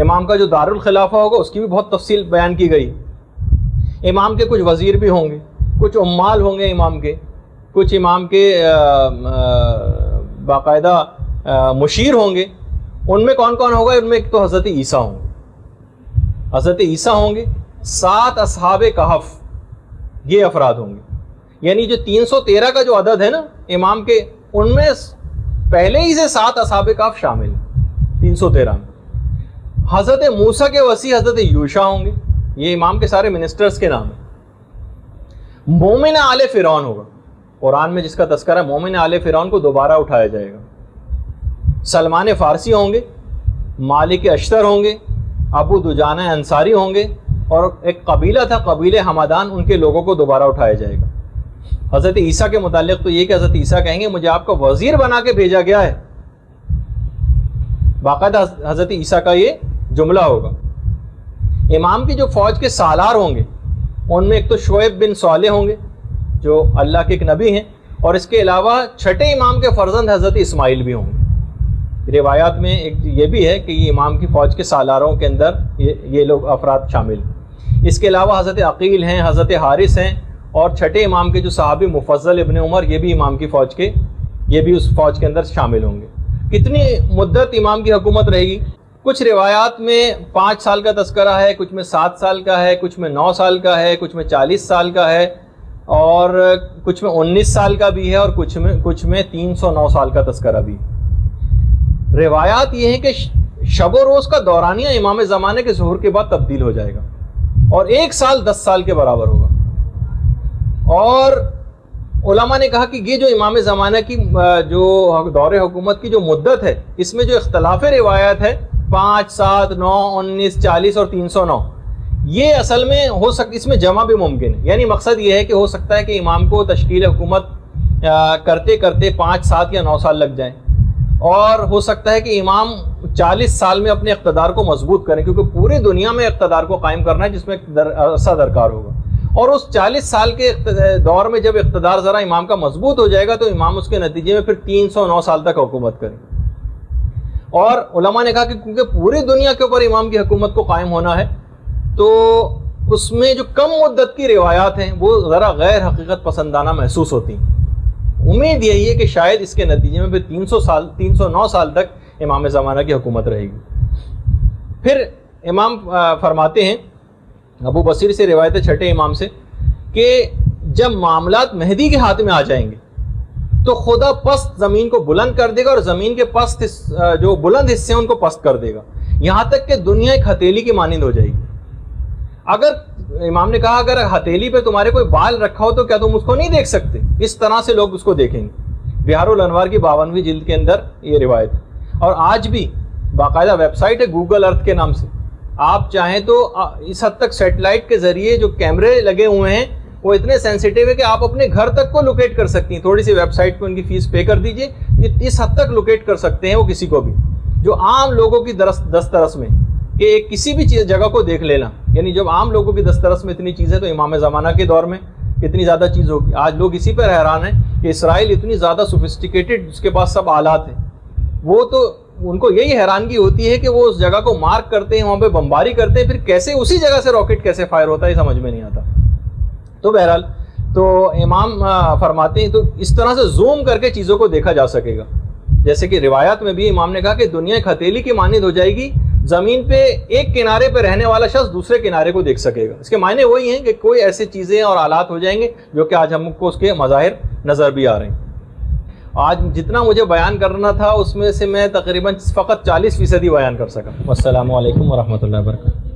امام کا جو دارالخلافہ ہوگا اس کی بھی بہت تفصیل بیان کی گئی. امام کے کچھ وزیر بھی ہوں گے, کچھ عمال ہوں گے امام کے, کچھ امام کے باقاعدہ مشیر ہوں گے. ان میں کون کون ہوگا؟ ان میں ایک تو حضرت عیسیٰ ہوں گے. حضرت عیسیٰ ہوں گے, 7 اصحاب کہف یہ افراد ہوں گے. یعنی جو 313 کا جو عدد ہے نا امام کے, ان میں پہلے ہی سے 7 اصحاب کہف شامل ہیں 313 میں. حضرت موسیٰ کے وسیع حضرت یوشع ہوں گے. یہ امام کے سارے منسٹرز کے نام ہیں. مومن آل فرعون ہوگا. قرآن میں جس کا تذکرہ ہے مومن آل فرعون کو دوبارہ اٹھایا جائے گا. سلمان فارسی ہوں گے, مالک اشتر ہوں گے, ابو دجانہ انصاری ہوں گے, اور ایک قبیلہ تھا قبیلہ حمدان, ان کے لوگوں کو دوبارہ اٹھایا جائے گا. حضرت عیسیٰ کے متعلق تو یہ کہ حضرت عیسیٰ کہیں گے مجھے آپ کا وزیر بنا کے بھیجا گیا ہے. باقاعدہ حضرت عیسیٰ کا یہ جملہ ہوگا. امام کی جو فوج کے سالار ہوں گے ان میں ایک تو شعیب بن صالح ہوں گے جو اللہ کے ایک نبی ہیں, اور اس کے علاوہ چھٹے امام کے فرزند حضرت اسماعیل بھی ہوں گے. روایات میں ایک یہ بھی ہے کہ یہ امام کی فوج کے سالاروں کے اندر یہ لوگ افراد شامل ہیں. اس کے علاوہ حضرت عقیل ہیں, حضرت حارث ہیں, اور چھٹے امام کے جو صحابی مفضل ابن عمر یہ بھی امام کی فوج کے, یہ بھی اس فوج کے اندر شامل ہوں گے. کتنی مدت امام کی حکومت رہے گی؟ کچھ روایات میں 5 سال کا تذکرہ ہے, کچھ میں 7 سال کا ہے, کچھ میں 9 سال کا ہے, کچھ میں 40 سال کا ہے, اور کچھ میں 19 سال کا بھی ہے, اور کچھ میں 309 سال کا تذکرہ بھی. روایات یہ ہیں کہ شب و روز کا دورانیہ امام زمانے کے ظہور کے بعد تبدیل ہو جائے گا اور 1 سال 10 سال کے برابر ہوگا. اور علماء نے کہا کہ یہ جو امام زمانہ کی جو دور حکومت کی جو مدت ہے اس میں جو اختلاف روایات ہے 5, 7, 9, 19, 40 اور 309 یہ اصل میں ہو سکتا، اس میں جمع بھی ممکن ہے. یعنی مقصد یہ ہے کہ ہو سکتا ہے کہ امام کو تشکیل حکومت کرتے کرتے 5, 7 یا 9 سال لگ جائیں، اور ہو سکتا ہے کہ امام 40 سال میں اپنے اقتدار کو مضبوط کریں، کیونکہ پوری دنیا میں اقتدار کو قائم کرنا ہے جس میں عرصہ درکار ہوگا. اور اس 40 سال کے دور میں جب اقتدار ذرا امام کا مضبوط ہو جائے گا تو امام اس کے نتیجے میں پھر 309 سال تک حکومت کریں. اور علماء نے کہا کہ کیونکہ پوری دنیا کے اوپر امام کی حکومت کو قائم ہونا ہے تو اس میں جو کم مدت کی روایات ہیں وہ ذرا غیر حقیقت پسندانہ محسوس ہوتی ہیں. امید یہی ہے کہ شاید اس کے نتیجے میں پھر 309 سال تک امام زمانہ کی حکومت رہے گی. پھر امام فرماتے ہیں، ابو بصیر سے روایت ہے چھٹے امام سے، کہ جب معاملات مہدی کے ہاتھ میں آ جائیں گے تو خدا پست زمین کو بلند کر دے گا، اور زمین کے پست جو بلند حصے ہیں ان کو پست کر دے گا، یہاں تک کہ دنیا ایک ہتھیلی کی مانند ہو جائے گی. اگر امام نے کہا اگر ہتھیلی پہ تمہارے کوئی بال رکھا ہو تو کیا تم اس کو نہیں دیکھ سکتے؟ اس طرح سے لوگ اس کو دیکھیں گے. بہار الانوار کی 52ویں جلد کے اندر یہ روایت ہے. اور آج بھی باقاعدہ ویب سائٹ ہے گوگل ارتھ کے نام سے، آپ چاہیں تو اس حد تک سیٹلائٹ کے ذریعے جو کیمرے لگے ہوئے ہیں وہ اتنے سینسیٹیو ہے کہ آپ اپنے گھر تک کو لوکیٹ کر سکتی ہیں. تھوڑی سی ویب سائٹ پہ ان کی فیس پے کر دیجئے، اس حد تک لوکیٹ کر سکتے ہیں وہ کسی کو بھی، جو عام لوگوں کی دسترس میں کہ کسی بھی چیز جگہ کو دیکھ لینا. یعنی جب عام لوگوں کی دسترس میں اتنی چیز ہے تو امام زمانہ کے دور میں اتنی زیادہ چیز ہوگی. آج لوگ اسی پر حیران ہیں کہ اسرائیل اتنی زیادہ سوفسٹیکیٹڈ، اس کے پاس سب آلات ہیں. وہ تو ان کو یہی حیرانگی ہوتی ہے کہ وہ اس جگہ کو مارک کرتے ہیں، وہاں پہ بمباری کرتے ہیں، پھر کیسے اسی جگہ سے راکٹ کیسے فائر ہوتا ہے سمجھ میں نہیں آتا. تو بہرحال تو امام فرماتے ہیں تو اس طرح سے زوم کر کے چیزوں کو دیکھا جا سکے گا. جیسے کہ روایات میں بھی امام نے کہا کہ دنیا ایک ہتھیلی کی مانند ہو جائے گی، زمین پہ ایک کنارے پہ رہنے والا شخص دوسرے کنارے کو دیکھ سکے گا. اس کے معنی وہی ہیں کہ کوئی ایسی چیزیں اور آلات ہو جائیں گے جو کہ آج ہم کو اس کے مظاہر نظر بھی آ رہے ہیں. آج جتنا مجھے بیان کرنا تھا اس میں سے میں تقریباً فقط 40% بیان کر سکا. السلام علیکم ورحمۃ اللہ وبرکاتہ.